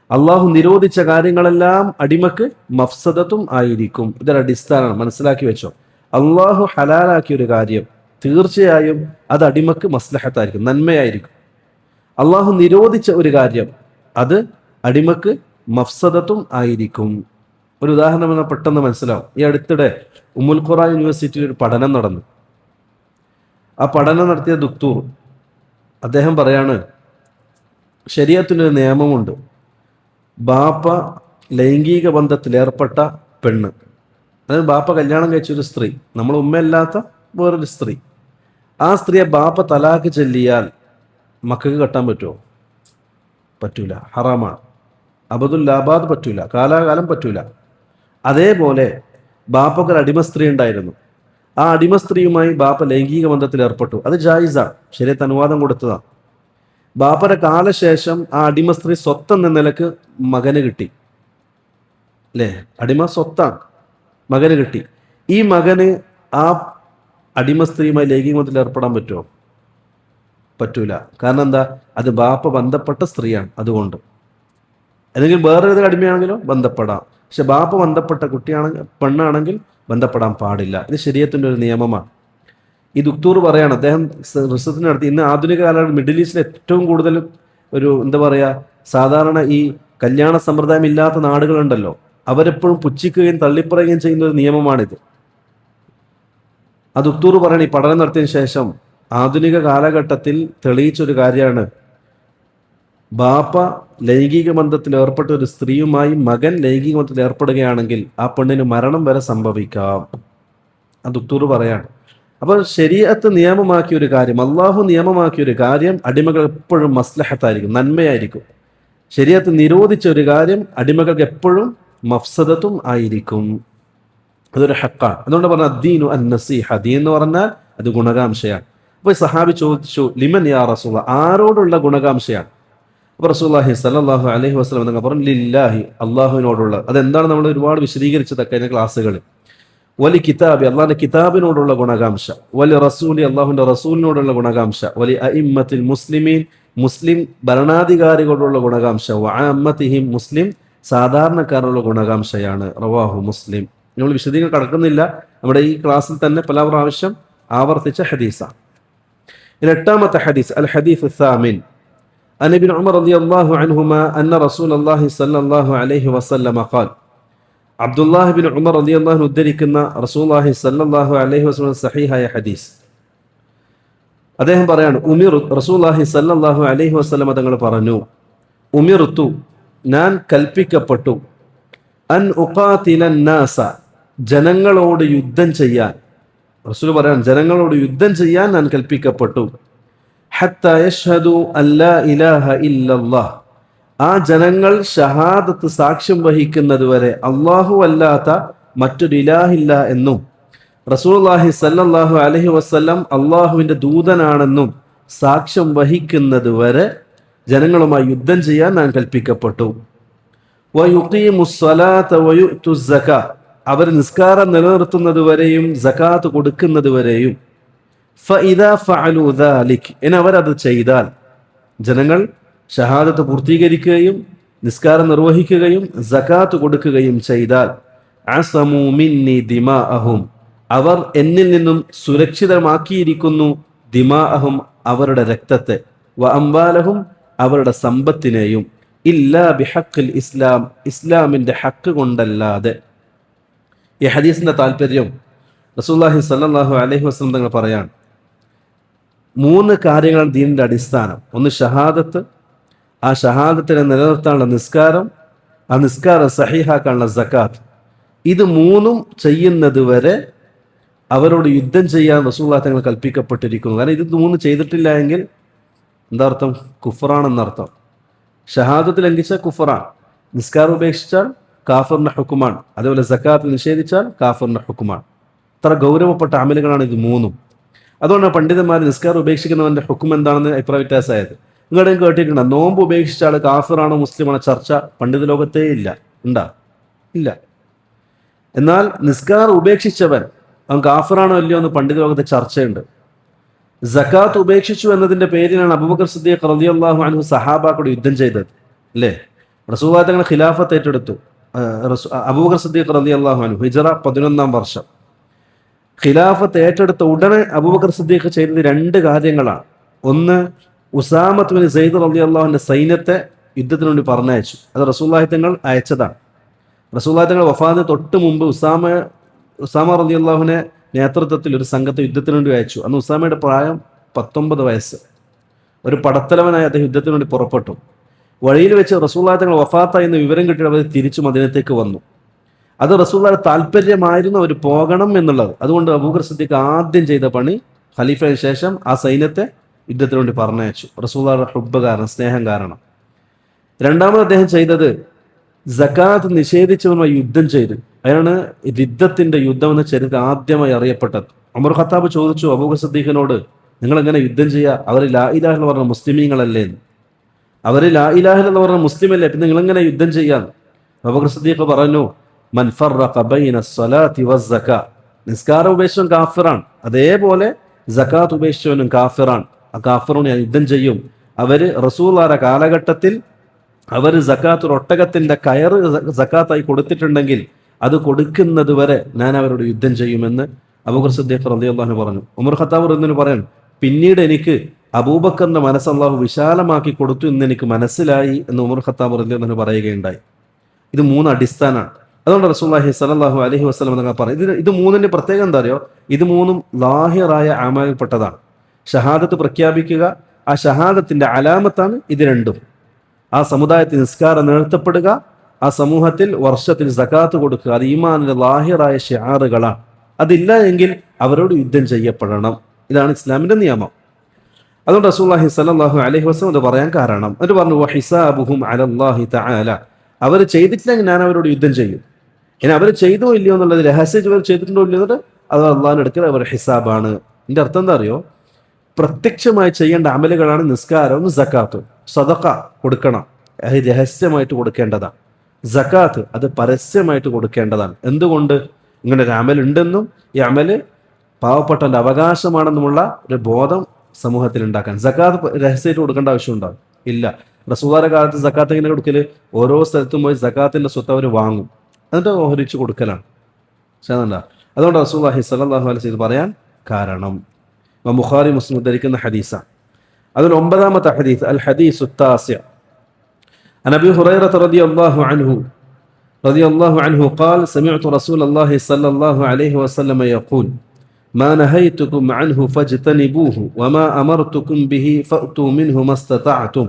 [SPEAKER 1] അള്ളാഹു നിരോധിച്ച കാര്യങ്ങളെല്ലാം അടിമക്ക് മഫ്സദത്തും ആയിരിക്കും. ഇതൊരു അടിസ്ഥാനമാണ്, മനസ്സിലാക്കി വെച്ചോ. അള്ളാഹു ഹലാലാക്കിയ ഒരു കാര്യം തീർച്ചയായും അത് അടിമക്ക് മസ്ലഹത്തായിരിക്കും, നന്മയായിരിക്കും. അള്ളാഹു നിരോധിച്ച ഒരു കാര്യം അത് അടിമക്ക് മഫ്സദത്തും ആയിരിക്കും. ഒരു ഉദാഹരണം പെട്ടെന്ന് മനസ്സിലാവും. ഈ അടുത്തിടെ ഉമ്മുൽ ഖുറ യൂണിവേഴ്സിറ്റിയിൽ ഒരു പഠനം നടന്നു. ആ പഠനം നടത്തിയ ദുക്തൂർ അദ്ദേഹം പറയാണ്, ശരീഅത്തിനൊരു നിയമമുണ്ട്, ബാപ്പ ലൈംഗിക ബന്ധത്തിൽ ഏർപ്പെട്ട പെണ്ണ്, അതായത് ബാപ്പ കല്യാണം കഴിച്ചൊരു സ്ത്രീ, നമ്മൾ ഉമ്മയല്ലാത്ത വേറൊരു സ്ത്രീ, ആ സ്ത്രീയെ ബാപ്പ തലാക്ക് ചൊല്ലിയാൽ മക്കൾക്ക് കെട്ടാൻ പറ്റുമോ? പറ്റൂല, ഹറാമാണ്. അബദുല്ലാബാദ് പറ്റൂല, കാലാകാലം പറ്റൂല. അതേപോലെ ബാപ്പക്കൊരു അടിമ സ്ത്രീ ഉണ്ടായിരുന്നു. ആ അടിമ സ്ത്രീയുമായി ബാപ്പ ലൈംഗിക ബന്ധത്തിൽ ഏർപ്പെട്ടു, അത് ജായിസാണ്, ശരീഅത്ത് അനുവാദം കൊടുത്തതാണ്. ബാപ്പയുടെ കാലശേഷം ആ അടിമ സ്ത്രീ സ്വത്തെന്ന നിലക്ക് മകന് കിട്ടി, അല്ലേ? അടിമ സ്വത്താണ്, മകന് കിട്ടി. ഈ മകന് ആ അടിമ സ്ത്രീയുമായി ലൈംഗിക ബന്ധത്തിൽ ഏർപ്പെടാൻ പറ്റുമോ? പറ്റൂല. കാരണം എന്താ? അത് ബാപ്പ ബന്ധപ്പെട്ട സ്ത്രീയാണ്. അതുകൊണ്ട് അല്ലെങ്കിൽ വേറെ ഏത് അടിമയാണെങ്കിലോ ബന്ധപ്പെടാം, പക്ഷെ ബാപ്പ ബന്ധപ്പെട്ട കുട്ടിയാണെങ്കിൽ, പെണ്ണാണെങ്കിൽ ബന്ധപ്പെടാൻ പാടില്ല. ഇത് ശരീഅത്തിന്റെ ഒരു നിയമമാണ്. ഈ ദുക്തൂർ പറയാണ്, അദ്ദേഹം റിസർച്ച് നടത്തി, ഇന്ന് ആധുനിക കാലഘട്ടത്തിൽ മിഡിൽ ഈസ്റ്റിൽ ഏറ്റവും കൂടുതൽ ഒരു എന്താ പറയുക, സാധാരണ ഈ കല്യാണ സമ്പ്രദായം ഇല്ലാത്ത നാടുകളുണ്ടല്ലോ, അവരെപ്പോഴും പുച്ഛിക്കുകയും തള്ളിപ്പറയുകയും ചെയ്യുന്ന ഒരു നിയമമാണിത്. ആ ദുക്തൂർ പറയണ, ഈ പഠനം നടത്തിയതിനു ശേഷം ആധുനിക കാലഘട്ടത്തിൽ തെളിയിച്ചൊരു കാര്യമാണ്, ബാപ്പ ലൈംഗിക ബന്ധത്തിൽ ഏർപ്പെട്ട ഒരു സ്ത്രീയുമായി മകൻ ലൈംഗിക ബന്ധത്തിൽ ഏർപ്പെടുകയാണെങ്കിൽ ആ പെണ്ണിന് മരണം വരെ സംഭവിക്കാം. ആ ദുക്തൂർ പറയാണ്. അപ്പോൾ ശരീഅത്ത് നിയമമാക്കിയ ഒരു കാര്യം, അള്ളാഹു നിയമമാക്കിയ ഒരു കാര്യം അടിമകൾ എപ്പോഴും മസ്ലഹത്തായിരിക്കും, നന്മയായിരിക്കും. ശരീഅത്ത് നിരോധിച്ച ഒരു കാര്യം അടിമകൾക്ക് എപ്പോഴും മഫ്സദത്തും ആയിരിക്കും. അതൊരു ഹക്കാണ്. അതുകൊണ്ട് പറഞ്ഞ അദ്ദീനു അൻ-നസീഹ, ദീൻ എന്ന് പറഞ്ഞാൽ അത് ഗുണകാംക്ഷയാണ്. അപ്പോൾ സഹാബി ചോദിച്ചു, ലിമൻ യാ റസൂല, ആരോടുള്ള ഗുണകാംക്ഷയാണ്? അപ്പോൾ റസൂലുള്ളാഹി സ്വല്ലല്ലാഹു അലൈഹി വസല്ലം തങ്ങൾ പറഞ്ഞു, ലില്ലാഹി, അള്ളാഹുവിനോടുള്ള. അതെന്താണ് നമ്മൾ ഒരുപാട് വിശദീകരിച്ചത് കഴിഞ്ഞ ക്ലാസ്സുകളിൽ. വലി കിതാബി, അള്ളാഹിന്റെ കിതാബിനോടുള്ള ഗുണകാംക്ഷ, വലി റസൂലി, അള്ളാഹുവിന്റെ റസൂലിനോടുള്ള ഗുണകാംക്ഷ, വലി അഇമ്മത്തിൽ മുസ്ലിമീൻ, മുസ്ലിം ഭരണാധികാരികളോടുള്ള ഗുണകാംക്ഷ, വഅമ്മത്തിഹിം, മുസ്ലിം സാധാരണക്കാരുടെ ഗുണകാംക്ഷയാണ്. റവാഹു മുസ്ലിം. നമ്മൾ വിശദീകരണം കടക്കുന്നില്ല, നമ്മുടെ ഈ ക്ലാസ്സിൽ തന്നെ പല പ്രാവശ്യം ആവർത്തിച്ച ഹദീസാണ്. എട്ടാമത്തെ ഹദീസ്, അൽ ഹദീസ് الثامن عن ابن عمر رضي الله عنهما أن رسول الله صلى الله عليه وسلم قال അബ്ദുല്ലാഹി ബിൻ ഉമർ റളിയല്ലാഹു അൻഹു ഉദ്ധരിക്കുന്ന റസൂലുള്ളാഹി സ്വല്ലല്ലാഹു അലൈഹി വസല്ലം സഹീഹായ ഹദീസ്. അദ്ദേഹം പറയാണ്, റസൂലുള്ളാഹി സ്വല്ലല്ലാഹു അലൈഹി വസല്ലം തങ്ങൾ പറഞ്ഞു, ഉമിർതു, ഞാൻ കൽപ്പിക്കപ്പെട്ടു, അൻ ഉഖാതിലൻ നാസ, ജനങ്ങളോട് യുദ്ധം ചെയ്യാൻ. റസൂൽ പറയാണ്, ജനങ്ങളോട് യുദ്ധം ചെയ്യാൻ ഞാൻ കൽപ്പിക്കപ്പെട്ടു. ഹത്താ യശ്ഹദു അല്ലാ ഇലാഹ ഇല്ലല്ലാഹ്, ആ ജനങ്ങൾ ഷഹാദത്ത് സാക്ഷ്യം വഹിക്കുന്നത് വരെ അല്ലാഹു അല്ലാത്ത മറ്റൊരു ഇലാഹില്ല എന്നും റസൂലുള്ളാഹി സ്വല്ലല്ലാഹു അലൈഹി വസല്ലം അള്ളാഹുവിന്റെ ദൂതനാണെന്നും സാക്ഷ്യം വഹിക്കുന്നത് വരെ ജനങ്ങളുമായി യുദ്ധം ചെയ്യാൻ ഞാൻ കൽപ്പിക്കപ്പെട്ടു. വയുഖീമുസ്സലാത വയുഅ്തുസ്സകാ, അവർ നിസ്കാരം നിലനിർത്തുന്നത് വരെയും സകാത്ത് കൊടുക്കുന്നത് വരെയും. ഫഇദാ ഫഅലു ദാലിക്, ഇനി അവരത് ചെയ്താൽ, ജനങ്ങൾ ഷഹാദത്ത് പൂർത്തീകരിക്കുകയും നിസ്കാരം നിർവഹിക്കുകയും സകാത്ത് കൊടുക്കുകയും ചെയ്താൽ, അസമു മിന്നി ദിമാഅഹും, അവർ എന്നിൽ നിന്നും സുരക്ഷിതമാക്കിയിരിക്കുന്നു ദിമാഅഹും, അവരുടെ രക്തത്തെ, വ അംവാലഹും, അവരുടെ സമ്പത്തിനെയും, ഇല്ലാ ബിഹഖിൽ ഇസ്ലാം, ഇസ്ലാമിന്റെ ഹക്ക് കൊണ്ടല്ലാതെ. ഈ ഹദീസിന്റെ താല്പര്യം, റസൂലുള്ളാഹി സ്വല്ലല്ലാഹു അലൈഹി വസല്ലം തങ്ങൾ പറയാണ്, 3 കാര്യങ്ങളാണ് ദീനിന്റെ അടിസ്ഥാനം. ഒന്ന് ഷഹാദത്ത്, ആ ഷഹാദത്തിനെ നിലനിർത്താനുള്ള നിസ്കാരം, ആ നിസ്കാരം സഹീഹാക്കാനുള്ള സകാത്ത്. ഇത് 3 ചെയ്യുന്നത് വരെ അവരോട് യുദ്ധം ചെയ്യാൻ റസൂലുള്ളാഹി തങ്ങൾ കൽപ്പിക്കപ്പെട്ടിരിക്കുന്നു. കാരണം ഇത് 3 ചെയ്തിട്ടില്ല എങ്കിൽ എന്താ അർത്ഥം? കുഫറാണെന്നർത്ഥം. ഷഹാദത്ത് ലംഘിച്ചാൽ കുഫറാണ്, നിസ്കാരം ഉപേക്ഷിച്ചാൽ കാഫറിന്റെ ഹുക്കുമാണ്, അതേപോലെ സകാത്ത് നിഷേധിച്ചാൽ കാഫറിന്റെ ഹുക്കുമാണ്. അത്ര ഗൗരവപ്പെട്ട അമലുകളാണ് ഇത് 3. അതുകൊണ്ടാണ് പണ്ഡിതന്മാർ നിസ്കാരം ഉപേക്ഷിക്കുന്നവന്റെ ഹുക്കും എന്താണെന്ന് അഭിപ്രായ വ്യത്യാസമായത്. നിങ്ങളുടെ കേട്ടിട്ടുണ്ട്, നോമ്പ് ഉപേക്ഷിച്ചാൽ കാഫിറാണോ മുസ്ലിമാണോ ചർച്ച പണ്ഡിത ലോകത്തേ ഇല്ല. ഉണ്ടാ? ഇല്ല. എന്നാൽ നിസ്കാരം ഉപേക്ഷിച്ചവൻ അവൻ കാഫിറാണോ ഇല്ലയോ എന്ന് പണ്ഡിത ലോകത്തെ ചർച്ചയുണ്ട്. സകാത്ത് ഉപേക്ഷിച്ചു എന്നതിന്റെ പേരിലാണ് അബൂബക്കർ സിദ്ദീഖ് റളിയല്ലാഹു അൻഹു സഹാബാക്കളോട് യുദ്ധം ചെയ്തത്, അല്ലേ? റസൂലുള്ളാഹി തങ്ങൾ ഖിലാഫത്ത് ഏറ്റെടുത്തു. അബൂബക്കർ സിദ്ദീഖ് റളിയല്ലാഹു അൻഹു ഹിജ്റ 11-ാം വർഷം ഖിലാഫത്ത് ഏറ്റെടുത്ത ഉടനെ അബൂബക്കർ സിദ്ദീഖ് ചെയ്തത് 2 കാര്യങ്ങളാണ്. ഒന്ന്, ഉസാമത്ത് ബിൻ സെയ്ദ് റളിയല്ലാഹുവിന്റെ സൈന്യത്തെ യുദ്ധത്തിന് വേണ്ടി പറഞ്ഞയച്ചു. അത് റസൂലുള്ളാഹി തങ്ങൾ അയച്ചതാണ്. റസൂലുള്ളാഹി തങ്ങൾ വഫാത്തിന് തൊട്ട് മുമ്പ് ഉസാമ റളിയല്ലാഹുവിനെ നേതൃത്വത്തിൽ ഒരു സംഘത്തെ യുദ്ധത്തിന് വേണ്ടി അയച്ചു. അന്ന് ഉസാമയുടെ പ്രായം 19 വയസ്സ്. ഒരു പടത്തലവനായി അദ്ദേഹം യുദ്ധത്തിന് വേണ്ടി പുറപ്പെട്ടു. വഴിയിൽ വെച്ച് റസൂലുള്ളാഹി തങ്ങൾ വഫാത്തായി എന്ന് വിവരം കിട്ടിയിട്ട് അവർ തിരിച്ചു മദീനത്തേക്ക് വന്നു. അത് റസൂലുള്ളാഹിയുടെ താല്പര്യമായിരുന്നു അവർ പോകണം എന്നുള്ളത്. അതുകൊണ്ട് അബൂബക്കർ സിദ്ദീഖ് ആദ്യം ചെയ്ത പണി, ഖലീഫയ്ക്ക് ശേഷം ആ സൈന്യത്തെ യുദ്ധത്തിന് വേണ്ടി പറഞ്ഞയച്ചു. റസൂലുള്ളാഹിയുടെ ഹുബ്ബ് കാരണം, സ്നേഹം കാരണം. രണ്ടാമത് അദ്ദേഹം ചെയ്തത് സകാത്ത് നിഷേധിച്ചവനുമായി യുദ്ധം ചെയ്തു. അതിനാണ് രിദ്ദത്തിന്റെ യുദ്ധം എന്ന ചരിത്രം ആദ്യമായി അറിയപ്പെട്ടത്. ഉമർ ഖത്താബ് ചോദിച്ചു അബൂബക്കർ സിദ്ദീഖിനോട്, നിങ്ങൾ എങ്ങനെ യുദ്ധം ചെയ്യുക? അവർ ലാ ഇലാഹ എന്ന് പറഞ്ഞ മുസ്ലിമീങ്ങളല്ലേ? അവർ ലാ ഇലാഹ എന്ന് പറഞ്ഞ മുസ്ലിമല്ലേ, പിന്നെ നിങ്ങളെങ്ങനെ യുദ്ധം ചെയ്യാൻ? അബൂബക്കർ സിദ്ദീഖ് പറഞ്ഞു, മൻ ഫറഖ ബൈന സ്വലാത്തി വസ്സകാ, നിസ്കാരം ഉപേക്ഷിച്ചവൻ കാഫിറാണ്, അതേപോലെ സകാത്ത് ഉപേക്ഷിച്ചവനും കാഫിറാണ്. ആ കാഫിറോട് ഞാൻ യുദ്ധം ചെയ്യും. അവര് റസൂലുള്ളാഹിയുടെ കാലഘട്ടത്തിൽ അവർ സകാത്ത് ഒട്ടകത്തിന്റെ കയറ് സകാത്തായി കൊടുത്തിട്ടുണ്ടെങ്കിൽ അത് കൊടുക്കുന്നത് വരെ ഞാൻ അവരോട് യുദ്ധം ചെയ്യുമെന്ന് അബൂബക്കർ സിദ്ദീഖ് റളിയല്ലാഹു അൻഹു പറഞ്ഞു. ഉമർ ഖത്താബ് റളിയല്ലാഹു പറയാണ്, പിന്നീട് എനിക്ക് അബൂബക്കറിന്റെ മനസ്സ് അല്ലാഹു വിശാലമാക്കി കൊടുത്തു എന്ന് എനിക്ക് മനസ്സിലായി എന്ന് ഉമർ ഖത്താബ് റളിയല്ലാഹു അൻഹു പറയുകയുണ്ടായി. ഇത് 3 അടിസ്ഥാനമാണ്. അതുകൊണ്ട് റസൂലുള്ളാഹി സ്വല്ലല്ലാഹു അലൈഹി വസല്ലം തങ്ങൾ പറഞ്ഞു, ഇത് 3ന്റെ പ്രത്യേകം എന്താ അറിയോ? ഇത് 3ഉം ലാഹിറായ അമലിൽപ്പെട്ടതാണ്. ഷഹാദത്ത് പ്രഖ്യാപിക്കുക, ആ ഷഹാദത്തിന്റെ അലാമത്താണ് ഇത് 2ഉം. ആ സമുദായത്തിൽ നിസ്കാരം നിലനിർത്തപ്പെടുക, ആ സമൂഹത്തിൽ വർഷത്തിൽ സകാത്ത് കൊടുക്കുക, അത് ഈമാനിന്റെ ലാഹിറായ ഷിആറുകളാണ്. അതില്ല എങ്കിൽ അവരോട് യുദ്ധം ചെയ്യപ്പെടണം. ഇതാണ് ഇസ്ലാമിന്റെ നിയമം. അതുകൊണ്ട് റസൂലുള്ളാഹി സ്വല്ലല്ലാഹു അലൈഹി വസല്ലം അത് പറയാൻ കാരണം, എന്നിട്ട് പറഞ്ഞു, വഹിസാബുഹും അലല്ലാഹി തആല, അവർ ചെയ്തിട്ടില്ലെങ്കിൽ ഞാൻ അവരോട് യുദ്ധം ചെയ്യും. ഇനി അവർ ചെയ്തോ ഇല്ലയോ എന്നുള്ളത്, രഹസ്യം അവർ ചെയ്തിട്ടുണ്ടോ ഇല്ലയോ എന്നുള്ളത് അത് അള്ളാഹിന്റെ അടുക്കൽ അവരുടെ ഹിസാബാണ്. ഇതിന്റെ അർത്ഥം എന്താ അറിയോ? പ്രത്യക്ഷമായി ചെയ്യേണ്ട അമലുകളാണ് നിസ്കാരവും സകാത്തും. സദഖ കൊടുക്കണം, അത് രഹസ്യമായിട്ട് കൊടുക്കേണ്ടതാണ്. സകാത്ത് അത് പരസ്യമായിട്ട് കൊടുക്കേണ്ടതാണ്. എന്തുകൊണ്ട്? ഇങ്ങനെ ഒരു അമൽ ഉണ്ടെന്നും ഈ അമല് പാവപ്പെട്ടവന്റെ അവകാശമാണെന്നുമുള്ള ഒരു ബോധം സമൂഹത്തിൽ ഉണ്ടാക്കാൻ. സകാത്ത് രഹസ്യമായിട്ട് കൊടുക്കേണ്ട ആവശ്യമുണ്ടാകും? ഇല്ല. റസൂലുള്ളാഹിയുടെ കാലത്ത് സകാത്ത് എങ്ങനെ കൊടുക്കല്? ഓരോ സ്ഥലത്തും പോയി സകാത്തിന്റെ സ്വത്ത് അവർ വാങ്ങും, എന്നിട്ട് ഓഹരിച്ച് കൊടുക്കലാണ്. അതുകൊണ്ട് റസൂലുള്ളാഹി സ്വല്ലല്ലാഹു അലൈഹി വസല്ലം പറയാൻ കാരണം. ബുഖാരി മുസ്ലിം ഉദ്ധരിക്കുന്ന ഹദീസാണ്. അതിൽ 9ാമത്തെ ഹദീസ്, അൽ ഹദീസു التاسع عن أبي هريرة رضي الله عنه قال سمعت رسول الله صلى الله عليه وسلم يقول ما نهيتكم عنه فاجتنبوه وما أمرتكم به فأتوا منه ما استطعتم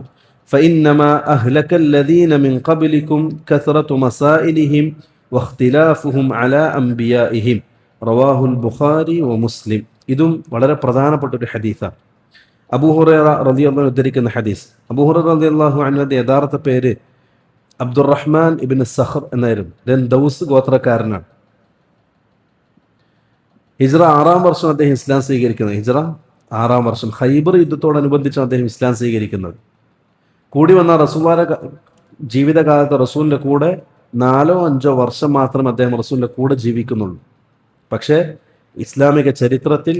[SPEAKER 1] فإنما أهلك الذين من قبلكم كثرة مسائلهم واختلافهم على أنبيائهم رواه البخاري ومسلم. ഇതും വളരെ പ്രധാനപ്പെട്ട ഒരു ഹദീസാണ്. അബൂ ഹുറൈറ റളിയല്ലാഹു അൻഹു ഉദ്ധരിക്കുന്ന ഹദീസ്. അബൂ ഹുറൈറ റളിയല്ലാഹു അൻഹുവിന്റെ യഥാർത്ഥ പേര് അബ്ദുറഹ്മാൻ ഇബ്നു സഖർ എന്നായിരുന്നു. ദൗസ് ഗോത്രക്കാരനാണ്. ഹിജ്റ 6-ാം വർഷം അദ്ദേഹം ഇസ്ലാം സ്വീകരിക്കുന്നത്. ഹിജ്റ 6-ാം വർഷം ഖൈബർ യുദ്ധത്തോടനുബന്ധിച്ചാണ് അദ്ദേഹം ഇസ്ലാം സ്വീകരിക്കുന്നത്. കൂടി വന്ന റസൂലുള്ളാഹിയുടെ ജീവിതകാലത്ത് റസൂലിൻ്റെ കൂടെ 4-5 വർഷം മാത്രമേ അദ്ദേഹം റസൂലിൻ്റെ കൂടെ ജീവിക്കുന്നുള്ളൂ. പക്ഷേ ഇസ്ലാമിക ചരിത്രത്തിൽ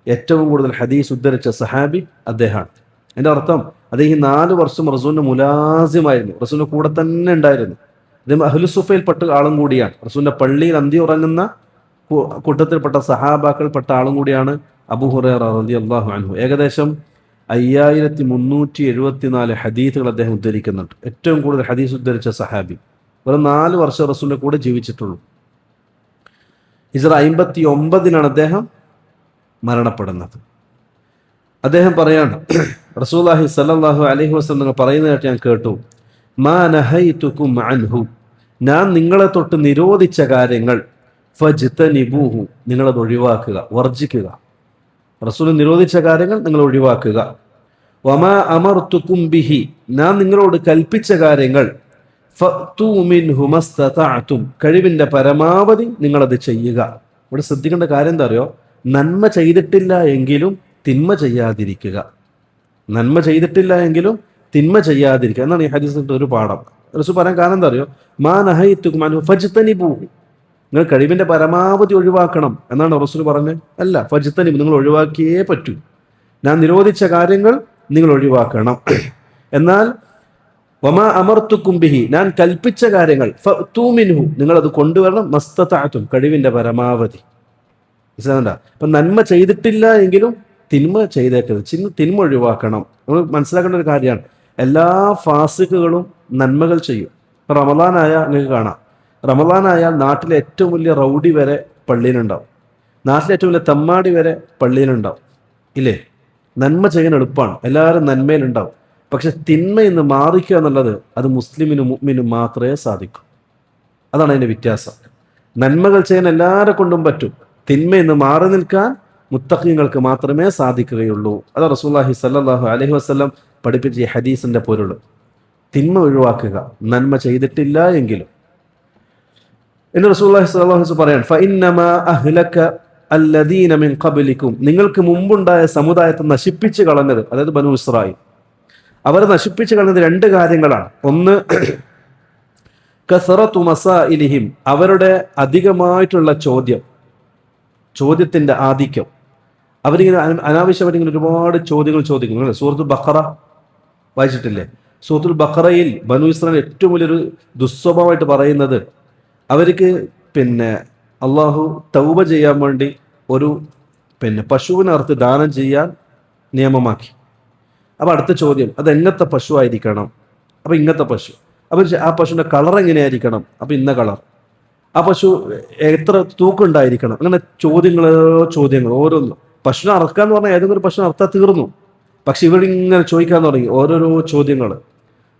[SPEAKER 1] ഏറ്റവും കൂടുതൽ ഹദീസ് ഉദ്ധരിച്ച സഹാബി അദ്ദേഹമാണ്. എൻ്റെ അർത്ഥം അദ്ദേഹം 4 വർഷം റസൂലിൻ്റെ മുലാസിമായിരുന്നു, റസൂലിൻ്റെ കൂടെ തന്നെ ഉണ്ടായിരുന്നു. അദ്ദേഹം അഹ്ലുസുഫയിൽപ്പെട്ട ആളും കൂടിയാണ്. റസൂലിൻ്റെ പള്ളിയിൽ അന്തി ഉറങ്ങുന്ന കൂട്ടത്തിൽപ്പെട്ട സഹാബാക്കൾപ്പെട്ട ആളും കൂടിയാണ് അബൂ ഹുറൈറ റളിയല്ലാഹു അൻഹു. ഏകദേശം 5374 ഹദീസുകൾ അദ്ദേഹം ഉദ്ധരിക്കുന്നുണ്ട്. ഏറ്റവും കൂടുതൽ ഹദീസ് ഉദ്ധരിച്ച സഹാബി. വെറും 4 വർഷം റസൂലിൻ്റെ കൂടെ ജീവിച്ചിട്ടുള്ളൂ. ഹിജ്റ 59 അദ്ദേഹം മരണപ്പെടുന്നത്. അദ്ദേഹം പറയാണ്, റസൂലുള്ളാഹി സ്വല്ലല്ലാഹു അലൈഹി വസല്ലം പറയുന്നതായിട്ട് ഞാൻ കേട്ടു, മാ നഹൈതുകും അൻഹു, ഞാൻ നിങ്ങളെ തൊട്ട് നിരോധിച്ച കാര്യങ്ങൾ ഫജ്തനിബൂഹു, നിങ്ങളത് ഒഴിവാക്കുക, വർജിക്കുക. റസൂൽ നിരോധിച്ച കാര്യങ്ങൾ നിങ്ങൾ ഒഴിവാക്കുക. വമാ അമർതുകും ബിഹി, ഞാൻ നിങ്ങളോട് കൽപ്പിച്ച കാര്യങ്ങൾ ഫഅ്തു മിൻഹു മസ്തതഅതും, കഴിവിൻ്റെ പരമാവധി നിങ്ങളത് ചെയ്യുക. ഇവിടെ ശ്രദ്ധിക്കേണ്ട കാര്യം എന്താ അറിയോ? നന്മ ചെയ്തിട്ടില്ല എങ്കിലും തിന്മ ചെയ്യാതിരിക്കുക. നന്മ ചെയ്തിട്ടില്ല എങ്കിലും തിന്മ ചെയ്യാതിരിക്കുക എന്നാണ് ഈ ഹദീസിന്റെ ഒരു പാഠം. റസൂൽ പറയാൻ കാരണം എന്താ അറിയോ? മാ നഹൈതുകും അൻഹു ഫജ്തനിബൂഹു, നിങ്ങൾ കഴിവിൻ്റെ പരമാവധി ഒഴിവാക്കണം എന്നാണ് റസൂൽ പറഞ്ഞത്. അല്ല, ഫജ്തനിബു, നിങ്ങൾ ഒഴിവാക്കിയേ പറ്റൂ. ഞാൻ നിരോധിച്ച കാര്യങ്ങൾ നിങ്ങൾ ഒഴിവാക്കണം. എന്നാൽ വമാ അമർത്തുക്കും ബിഹി, ഞാൻ കൽപ്പിച്ച കാര്യങ്ങൾ ഫഅ്തു മിൻഹു, നിങ്ങളത് കൊണ്ടുവരണം, മസ്തതഅതും, കഴിവിൻ്റെ പരമാവധി. മനസ്സിലാകണ്ട? അപ്പം നന്മ ചെയ്തിട്ടില്ല എങ്കിലും തിന്മ ചെയ്തേക്കരുത്, തിന്മ ഒഴിവാക്കണം. നമ്മൾ മനസ്സിലാക്കേണ്ട ഒരു കാര്യമാണ്. എല്ലാ ഫാസിഖുകളും നന്മകൾ ചെയ്യും. ഇപ്പം റമളാനായാൽ നിങ്ങൾക്ക് കാണാം, റമളാനായാൽ നാട്ടിലെ ഏറ്റവും വലിയ റൗഡി വരെ പള്ളിയിലുണ്ടാവും, നാട്ടിലെ ഏറ്റവും വലിയ തമ്മാടി വരെ പള്ളിയിലുണ്ടാവും. ഇല്ലേ? നന്മ ചെയ്യാൻ എളുപ്പമാണ്, എല്ലാവരും നന്മയിലുണ്ടാവും. പക്ഷെ തിന്മയിൽ നിന്ന് മാറിക്കുക എന്നുള്ളത് അത് മുസ്ലിമിനും മുഅ്മിനും മാത്രമേ സാധിക്കൂ. അതാണ് അതിൻ്റെ വ്യത്യാസം. നന്മകൾ ചെയ്യാൻ എല്ലാവരെ കൊണ്ടും പറ്റും, തിന്മയിൽ നിന്ന് മാറി നിൽക്കാൻ മുത്തഖീങ്ങൾക്ക് മാത്രമേ സാധിക്കുകയുള്ളൂ. അത് റസൂലുള്ളാഹി സ്വല്ലല്ലാഹു അലൈഹി വസല്ലം പഠിപ്പിച്ച ഈ ഹദീസിന്റെ പൊരുൾ. തിന്മ ഒഴിവാക്കുക, നന്മ ചെയ്തിട്ടില്ല എങ്കിലും. എന്ന് റസൂലുള്ളാഹി സ്വല്ലല്ലാഹു അലൈഹി വസല്ലം പറയാൻ, ഫഇന്നമാ അഹ്ലക അല്ലദീന മിൻ ഖബ്ലികും, നിങ്ങൾക്ക് മുമ്പുണ്ടായ സമുദായത്തെ നശിപ്പിച്ചു കളഞ്ഞത്, അതായത് ബനൂ ഇസ്രായേൽ, അവരെ നശിപ്പിച്ചു കളഞ്ഞത് 2 കാര്യങ്ങളാണ്. ഒന്ന്, കസറത്തു മസാഇലിഹിം, അവരുടെ അധികമായിട്ടുള്ള ചോദ്യത്തിന്റെ ആധിക്യം. അവരിങ്ങനെ അനാവശ്യമായിട്ട് ഇങ്ങനെ ഒരുപാട് ചോദ്യങ്ങൾ ചോദിക്കുന്നു. സൂറത്തുൽ ബഖറ വായിച്ചിട്ടില്ലേ? സൂറത്തുൽ ബഖറയിൽ ബനൂ ഇസ്രായേൽ ഏറ്റവും വലിയൊരു ദുസ്വഭാവമായിട്ട് പറയുന്നത്, അവർക്ക് അള്ളാഹു തൗബ ചെയ്യാൻ വേണ്ടി ഒരു പശുവിനെ അറുത്ത് ദാനം ചെയ്യാൻ നിയമമാക്കി. അപ്പം അടുത്ത ചോദ്യം, അത് എങ്ങനത്തെ പശു ആയിരിക്കണം? അപ്പം ഇങ്ങനത്തെ പശു. അപ്പം ആ പശുവിൻ്റെ കളർ എങ്ങനെയായിരിക്കണം? അപ്പം ഇന്ന കളർ. ആ പശു എത്ര തൂക്കുണ്ടായിരിക്കണം? അങ്ങനെ ചോദ്യങ്ങൾ ഓരോന്നും. പശുവിനെ അറക്കാന്ന് പറഞ്ഞാൽ ഏതെങ്കിലും ഒരു പശുവിനെ അറുത്താൽ തീർന്നു. പക്ഷെ ഇവരിങ്ങനെ ചോദിക്കാൻ തുടങ്ങി, ഓരോരോ ചോദ്യങ്ങൾ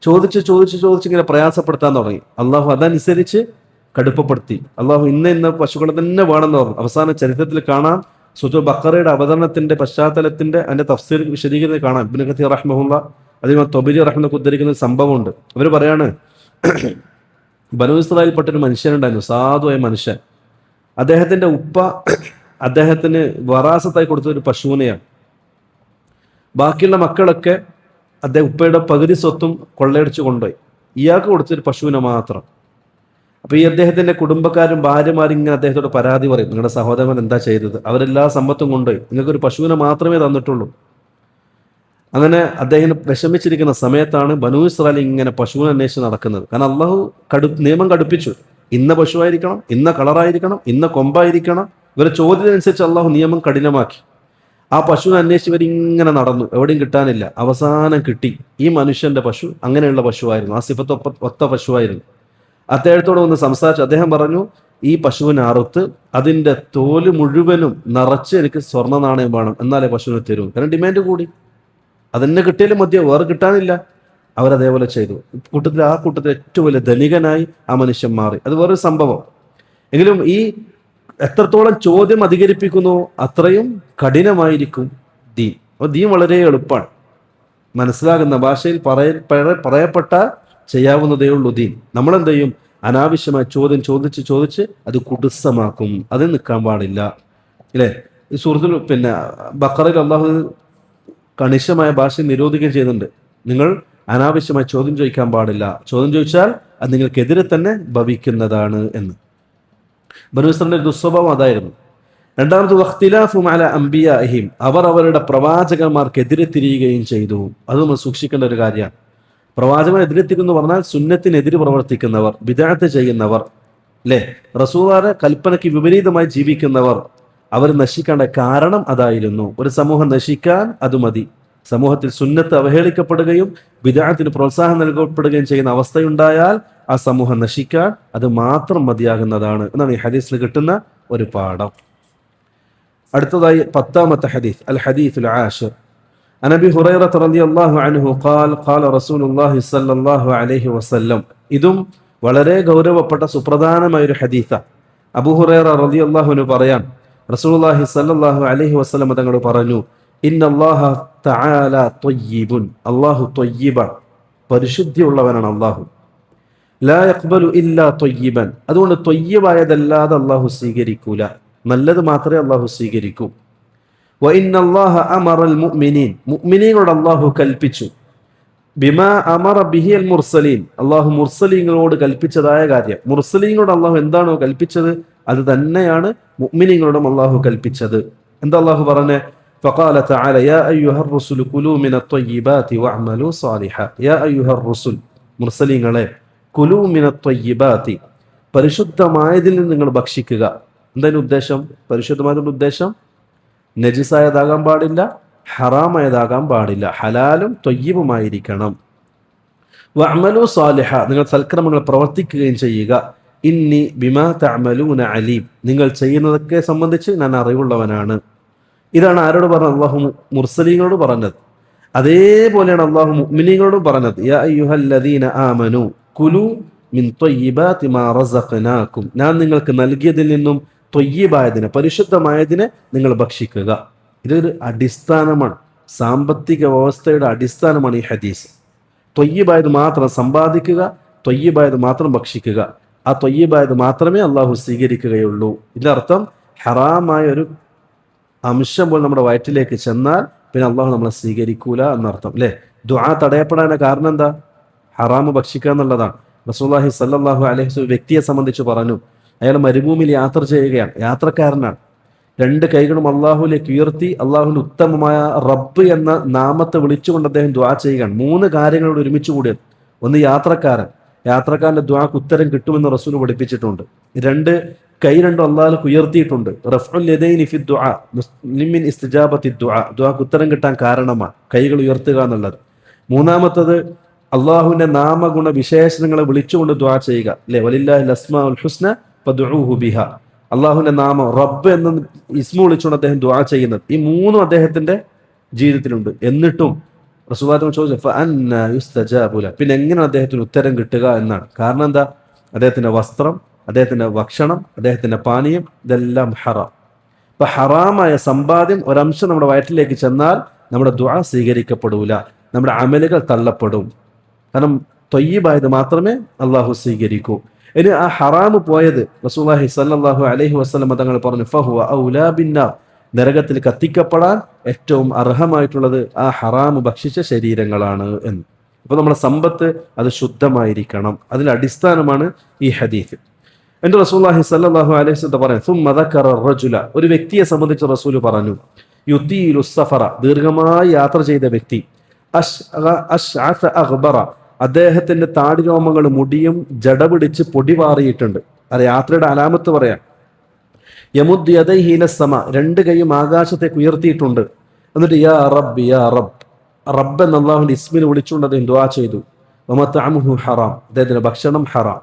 [SPEAKER 1] ചോദിച്ച് ഇങ്ങനെ പ്രയാസപ്പെടുത്താൻ തുടങ്ങി. അള്ളാഹു അതനുസരിച്ച് കടുപ്പപ്പെടുത്തി. അള്ളാഹു ഇന്ന പശുക്കളെ തന്നെ വേണമെന്ന് പറഞ്ഞു. അവസാന ചരിത്രത്തിൽ കാണാം, സൂറത്തുൽ ബഖറയുടെ അവതരണത്തിന്റെ പശ്ചാത്തലത്തിന്റെ അതിന്റെ തഫ്സീർ വിശദീകരിക്കുന്നത് കാണാം. ഇബ്നു കസീർ റഹ്മഹുല്ലാഹ്, അതിന് തൊബരി റഹ്മത്തുള്ളാഹി ഉദ്ധരിക്കുന്ന സംഭവമുണ്ട്. അവർ പറയാണ്, ബനൂ ഇസ്രായേൽപ്പെട്ടൊരു മനുഷ്യനുണ്ടായിരുന്നു, സാധുവായ മനുഷ്യൻ. അദ്ദേഹത്തിന്റെ ഉപ്പ അദ്ദേഹത്തിന് വറാസത്തായി കൊടുത്തൊരു പശുവിനെയാണ്. ബാക്കിയുള്ള മക്കളൊക്കെ ഉപ്പയുടെ പകുതി സ്വത്തും കൊള്ളയടിച്ചു കൊണ്ടുപോയി. ഇയാൾക്ക് കൊടുത്തൊരു പശുവിനെ മാത്രം. അപ്പൊ ഈ അദ്ദേഹത്തിന്റെ കുടുംബക്കാരും ഭാര്യമാരും ഇങ്ങനെ അദ്ദേഹത്തോട് പരാതി പറയും, നിങ്ങളുടെ സഹോദരൻ എന്താ ചെയ്തത്? അവരെല്ലാ സമ്പത്തും കൊണ്ടുപോയി, നിങ്ങൾക്കൊരു പശുവിനെ മാത്രമേ തന്നിട്ടുള്ളൂ. അങ്ങനെ അദ്ദേഹം വിഷമിച്ചിരിക്കുന്ന സമയത്താണ് ബനൂ ഇസ്രായേൽ ഇങ്ങനെ പശുവിനെ അന്വേഷിച്ച് നടക്കുന്നത്. കാരണം അള്ളാഹു നിയമം കടുപ്പിച്ചു, ഇന്ന പശുവായിരിക്കണം, ഇന്ന കളറായിരിക്കണം, ഇന്ന കൊമ്പായിരിക്കണം, ഇവരെ ചോദ്യത്തിനനുസരിച്ച് അള്ളാഹു നിയമം കഠിനമാക്കി. ആ പശുവിനെ അന്വേഷിച്ച് ഇവരിങ്ങനെ നടന്നു, എവിടെയും കിട്ടാനില്ല. അവസാനം കിട്ടി. ഈ മനുഷ്യന്റെ പശു അങ്ങനെയുള്ള പശുവായിരുന്നു, ആ സിഫത്ത് ഒത്ത പശുവായിരുന്നു. അദ്ദേഹത്തോട് ഒന്ന് സംസാരിച്ചു. അദ്ദേഹം പറഞ്ഞു, ഈ പശുവിനെ അറുത്ത് അതിൻ്റെ തോല് മുഴുവനും നിറച്ച് എനിക്ക് സ്വർണ്ണ നാണയം വേണം, എന്നാലേ പശുവിനെ തരൂ. കാരണം ഡിമാൻഡ് കൂടി. അതെന്നെ കിട്ടിയാലും മതിയോ, വേറെ കിട്ടാനില്ല. അവരതേപോലെ ചെയ്തു. ആ കൂട്ടത്തിൽ ഏറ്റവും വലിയ ധനികനായി ആ മനുഷ്യൻ മാറി. അത് വേറൊരു സംഭവം. എങ്കിലും ഈ എത്രത്തോളം ചോദ്യം അധികരിപ്പിക്കുന്നു അത്രയും കഠിനമായിരിക്കും ദീൻ. അപ്പോൾ ദീൻ വളരെ എളുപ്പമാണ്, മനസ്സിലാകുന്ന ഭാഷയിൽ പറയപ്പെട്ട ചെയ്യാവുന്നതേ ഉള്ളൂ ദീൻ. നമ്മളെന്ത് ചെയ്യും? അനാവശ്യമായ ചോദ്യം ചോദിച്ച് അത് കുടുസമാക്കും. അത് നിൽക്കാൻ പാടില്ല, അല്ലേ? ഈ സൂറത്തിൽ ബഖറയിൽ അള്ളാഹു കണിശമായ ഭാഷ നിരോധിക്കുകയും ചെയ്യുന്നുണ്ട്. നിങ്ങൾ അനാവശ്യമായി ചോദ്യം ചോദിക്കാൻ പാടില്ല. ചോദ്യം ചോദിച്ചാൽ അത് നിങ്ങൾക്കെതിരെ തന്നെ ഭവിക്കുന്നതാണ് എന്ന്. ബനൂ ഇസ്രായേലിന്റെ ദുസ്വഭാവം അതായിരുന്നു. രണ്ടാമത് വഖ്തിലാഫും അലാ അംബിയാഇഹിം, അവർ അവരുടെ പ്രവാചകന്മാർക്കെതിരെ തിരിയുകയും ചെയ്തു. അത് നമ്മൾ സൂക്ഷിക്കേണ്ട ഒരു കാര്യമാണ്. പ്രവാചകനെതിരെ തിരിയെന്ന് പറഞ്ഞാൽ സുന്നത്തിനെതിരെ പ്രവർത്തിക്കുന്നവർ, ബിദ്അത്ത് ചെയ്യുന്നവർ, അല്ലേ? റസൂലുള്ളാഹിയുടെ കൽപ്പനയ്ക്ക് വിപരീതമായി ജീവിക്കുന്നവർ, അവർ നശിക്കേണ്ട കാരണം അതായിരുന്നു. ഒരു സമൂഹം നശിക്കാൻ അത് മതി. സമൂഹത്തിൽ സുന്നത്ത് അവഹേളിക്കപ്പെടുകയും ബിദ്അത്തിന് പ്രോത്സാഹനം നൽകപ്പെടുകയും ചെയ്യുന്ന അവസ്ഥയുണ്ടായാൽ ആ സമൂഹം നശിക്കാൻ അത് മാത്രം മതിയാകുന്നതാണ് എന്നാണ് ഈ ഹദീസിൽ കിട്ടുന്ന ഒരു പാഠം. അടുത്തതായി 10ാമത്തെ ഹദീസ്, അൽ ഹദീസുൽ ആശിർ. അൻ അബീ ഹുറൈറ റളിയല്ലാഹു അൻഹു ഖാൽ ഖാല റസൂലുള്ളാഹി സ്വല്ലല്ലാഹു അലൈഹി വസല്ലം. ഇതും വളരെ ഗൗരവപ്പെട്ട സുപ്രധാനമായ ഒരു ഹദീസാണ്. അബൂ ഹുറൈറ റളിയല്ലാഹു അൻഹു പറയാൻ, റസൂലുള്ളാഹി സ്വല്ലല്ലാഹു അലൈഹി വസല്ലം തങ്ങൾ പറഞ്ഞു, ഇന്നല്ലാഹ തആല ത്വയ്യിബുൻ, അല്ലാഹു ത്വയ്യിബാണ്, പരിശുദ്ധിയുള്ളവനാണ് അല്ലാഹു. ലാ യഖ്ബലു ഇല്ലാ ത്വയ്യിബൻ, അതുകൊണ്ട് ത്വയ്യിബായതല്ലാതെ അല്ലാഹു സ്വീകരിക്കൂല, നല്ലത് മാത്രമേ അല്ലാഹു സ്വീകരിക്കൂ. വ ഇന്നല്ലാഹ അമറൽ മുഅ്മിനീൻ, മുഅ്മിനീങ്ങളോട് അല്ലാഹു കൽപ്പിച്ചു. ബിമാ അമറ ബിഹിൽ മുർസലീൻ, അല്ലാഹു മുർസലീങ്ങളോട് കൽപ്പിച്ചതായ കാര്യം. മുർസലീങ്ങളോട് അല്ലാഹു എന്താണോ കൽപ്പിച്ചത് അത് തന്നെയാണ് മുഅ്മിനീങ്ങളോടും അല്ലാഹു കൽപ്പിച്ചത്. എന്താ അല്ലാഹു പറഞ്ഞേ? فقال تعالى يا أيها الرسل كلوا من الطيبات واعملوا صالحا. يا أيها الرسل, മുർസലീങ്ങളെ, കുലു മിന ത്വയ്യിബാതി, പരിശുദ്ധമായതിൽ നിന്ന് നിങ്ങൾ ഭക്ഷിക്കുക. എന്താണ് ഉദ്ദേശം? പരിശുദ്ധമായതിന്റെ ഉദ്ദേശം നജിസായതാകാൻ പാടില്ല, ഹറാമായതാകാൻ പാടില്ല, ഹലാലും ത്വയ്യിബുമായിരിക്കണം. വഅമലു സാലിഹ, നിങ്ങൾ സൽക്രമങ്ങൾ പ്രവർത്തിക്കുകയും ചെയ്യുക. ഇന്നി ബിമാ തഅമലൂന അലീം, നിങ്ങൾ ചെയ്യുന്നതൊക്കെ സംബന്ധിച്ച് ഞാൻ അറിവുള്ളവനാണ്. ഇതാണ് ആരോട് പറഞ്ഞത്? അല്ലാഹു മുർസലീങ്ങളോട് പറഞ്ഞത്. അതേപോലെയാണ് അല്ലാഹു മുഅ്മിനീങ്ങളോടും പറഞ്ഞത്. യാ അയ്യുഹല്ലദീന ആമനു കുലു മിൻ ത്വയ്യിബാതി മാ റസഖനാകും, ഞാൻ നിങ്ങൾക്ക് നൽകിയതിൽ നിന്നും ത്വയ്യിബായതിനെ, പരിശുദ്ധമായതിനെ നിങ്ങൾ ഭക്ഷിക്കുക. ഇതൊരു അടിസ്ഥാനമാണ്, സാമ്പത്തിക വ്യവസ്ഥയുടെ അടിസ്ഥാനമാണ് ഈ ഹദീസ്. ത്വയ്യിബായത് മാത്രം സമ്പാദിക്കുക, ത്വയ്യിബായത് മാത്രം ഭക്ഷിക്കുക. ആ ത്വയ്യിബായത് മാത്രമേ അല്ലാഹു സ്വീകരിക്കുകയുള്ളൂ. ഇതിനർത്ഥം ഹറാമായ ഒരു അംശം പോലും നമ്മുടെ വയറ്റിലേക്ക് ചെന്നാൽ പിന്നെ അള്ളാഹു നമ്മളെ സ്വീകരിക്കൂല എന്നർത്ഥം, അല്ലേ? ദുആ തടയപ്പെടാൻ കാരണം എന്താ? ഹറാമ് ഭക്ഷിക്കുക എന്നുള്ളതാണ്. റസൂലുള്ളാഹി സ്വല്ലല്ലാഹു അലൈഹി വസല്ലം വ്യക്തിയെ സംബന്ധിച്ച് പറഞ്ഞു, അയാൾ മരുഭൂമിയിൽ യാത്ര ചെയ്യുകയാണ്, യാത്രക്കാരനാണ്. 2 കൈകളും അള്ളാഹുലേക്ക് ഉയർത്തി അള്ളാഹുവിന്റെ ഉത്തമമായ റബ്ബ് എന്ന നാമത്തെ വിളിച്ചുകൊണ്ട് അദ്ദേഹം ദുആ ചെയ്യുകയാണ്. 3 കാര്യങ്ങളോട് ഒരുമിച്ച് കൂടിയത്. ഒന്ന്, യാത്രക്കാരന്റെ ദുആക്ക് ഉത്തരം കിട്ടുമെന്ന് റസൂൽ പഠിപ്പിച്ചിട്ടുണ്ട്. 2, കൈ രണ്ടും അള്ളാഹുലേക്ക് ഉയർത്തിയിട്ടുണ്ട്. റഫ്ഉൽ യദൈനി ഫി ദുആ ലിമിൻ ഇസ്തിജാബത്തി ദുആ, ദുആക്ക് ഉത്തരം കിട്ടാൻ കാരണമാണ് കൈകൾ ഉയർത്തുക എന്നുള്ളത്. 3ാമത്തത്, അള്ളാഹുവിന്റെ നാമഗുണ വിശേഷണങ്ങളെ വിളിച്ചുകൊണ്ട് ദുആ ചെയ്യുക, അല്ലെ? വലില്ലാഹിൽ അസ്മാഉൽ ഹുസ്ന ഫദ്ഉഹു ബിഹ, അള്ളാഹുവിന്റെ നാമം റബ്ബ് എന്ന ഇസ്മു വിളിച്ചുകൊണ്ട് അദ്ദേഹം ദുആ ചെയ്യുന്നത്. ഈ 3 അദ്ദേഹത്തിന്റെ ജീവിതത്തിലുണ്ട്. എന്നിട്ടും റസൂലുള്ളാഹി ചോദിച്ചു, ഫഅന്നാ യുസ്തജാബു ലഹു, പിന്നെ എങ്ങനെ അദ്ദേഹത്തിന് ഉത്തരം കിട്ടുക എന്നാണ്. കാരണം എന്താ? അദ്ദേഹത്തിന്റെ വസ്ത്രം, അദ്ദേഹത്തിന്റെ ഭക്ഷണം, അദ്ദേഹത്തിന്റെ പാനീയം, ഇതെല്ലാം ഹറാം. ഇപ്പൊ ഹറാമായ സമ്പാദ്യം ഒരംശം നമ്മുടെ വയറ്റിലേക്ക് ചെന്നാൽ നമ്മുടെ ദുആ സ്വീകരിക്കപ്പെടൂല, നമ്മുടെ അമലുകൾ തള്ളപ്പെടും. കാരണം ത്വയ്യിബായത് മാത്രമേ അള്ളാഹു സ്വീകരിക്കൂ. ഇനി ആ ഹറാമ് പോയത് റസൂലുള്ളാഹി സ്വല്ലല്ലാഹു അലൈഹി വസല്ലം തങ്ങൾ പറഞ്ഞു, ഫഹുവ ഔലാ ബിന്നാർ, നരകത്തിൽ കത്തിക്കപ്പെടാൻ ഏറ്റവും അർഹമായിട്ടുള്ളത് ആ ഹറാമ് ഭക്ഷിച്ച ശരീരങ്ങളാണ് എന്ന്. ഇപ്പൊ നമ്മുടെ സമ്പത്ത് അത് ശുദ്ധമായിരിക്കണം. അതിന്റെ അടിസ്ഥാനമാണ് ഈ ഹദീസ്. എന്റെ റസൂലുള്ളാഹി സ്വല്ലല്ലാഹു അലൈഹി വസല്ലം പറഞ്ഞു, സുമ്മ ദക്കറ റജുല, ഒരു വ്യക്തിയെ സംബന്ധിച്ച് റസൂൽ പറഞ്ഞു, യുതീലു സഫറ, ദീർഘമായി യാത്ര ചെയ്ത വ്യക്തി, അശ്അസ അഗ്ബറ, അദ്ദേഹത്തിന്റെ താടിരോമങ്ങൾ മുടിയും ജട പിടിച്ച് പൊടി പാറിയിട്ടുണ്ട്. അത് യാത്രയുടെ അലാമത്ത് പറയാം. യമുദ് യദൈഹി ഇല സമ, രണ്ട് കൈയും ആകാശത്തേക്ക് ഉയർത്തിയിട്ടുണ്ട്. എന്നിട്ട് യാ റബ്ബ് യാ റബ്ബ്, റബ്ബ് എന്ന അള്ളാഹുവിന്റെ ഇസ്മിൽ വിളിച്ചുകൊണ്ട് അദ്ദേഹം ദുആ ചെയ്തു. വമത്അമുഹു ഹറാം, അദ്ദേഹത്തിന്റെ ഭക്ഷണം ഹറാം.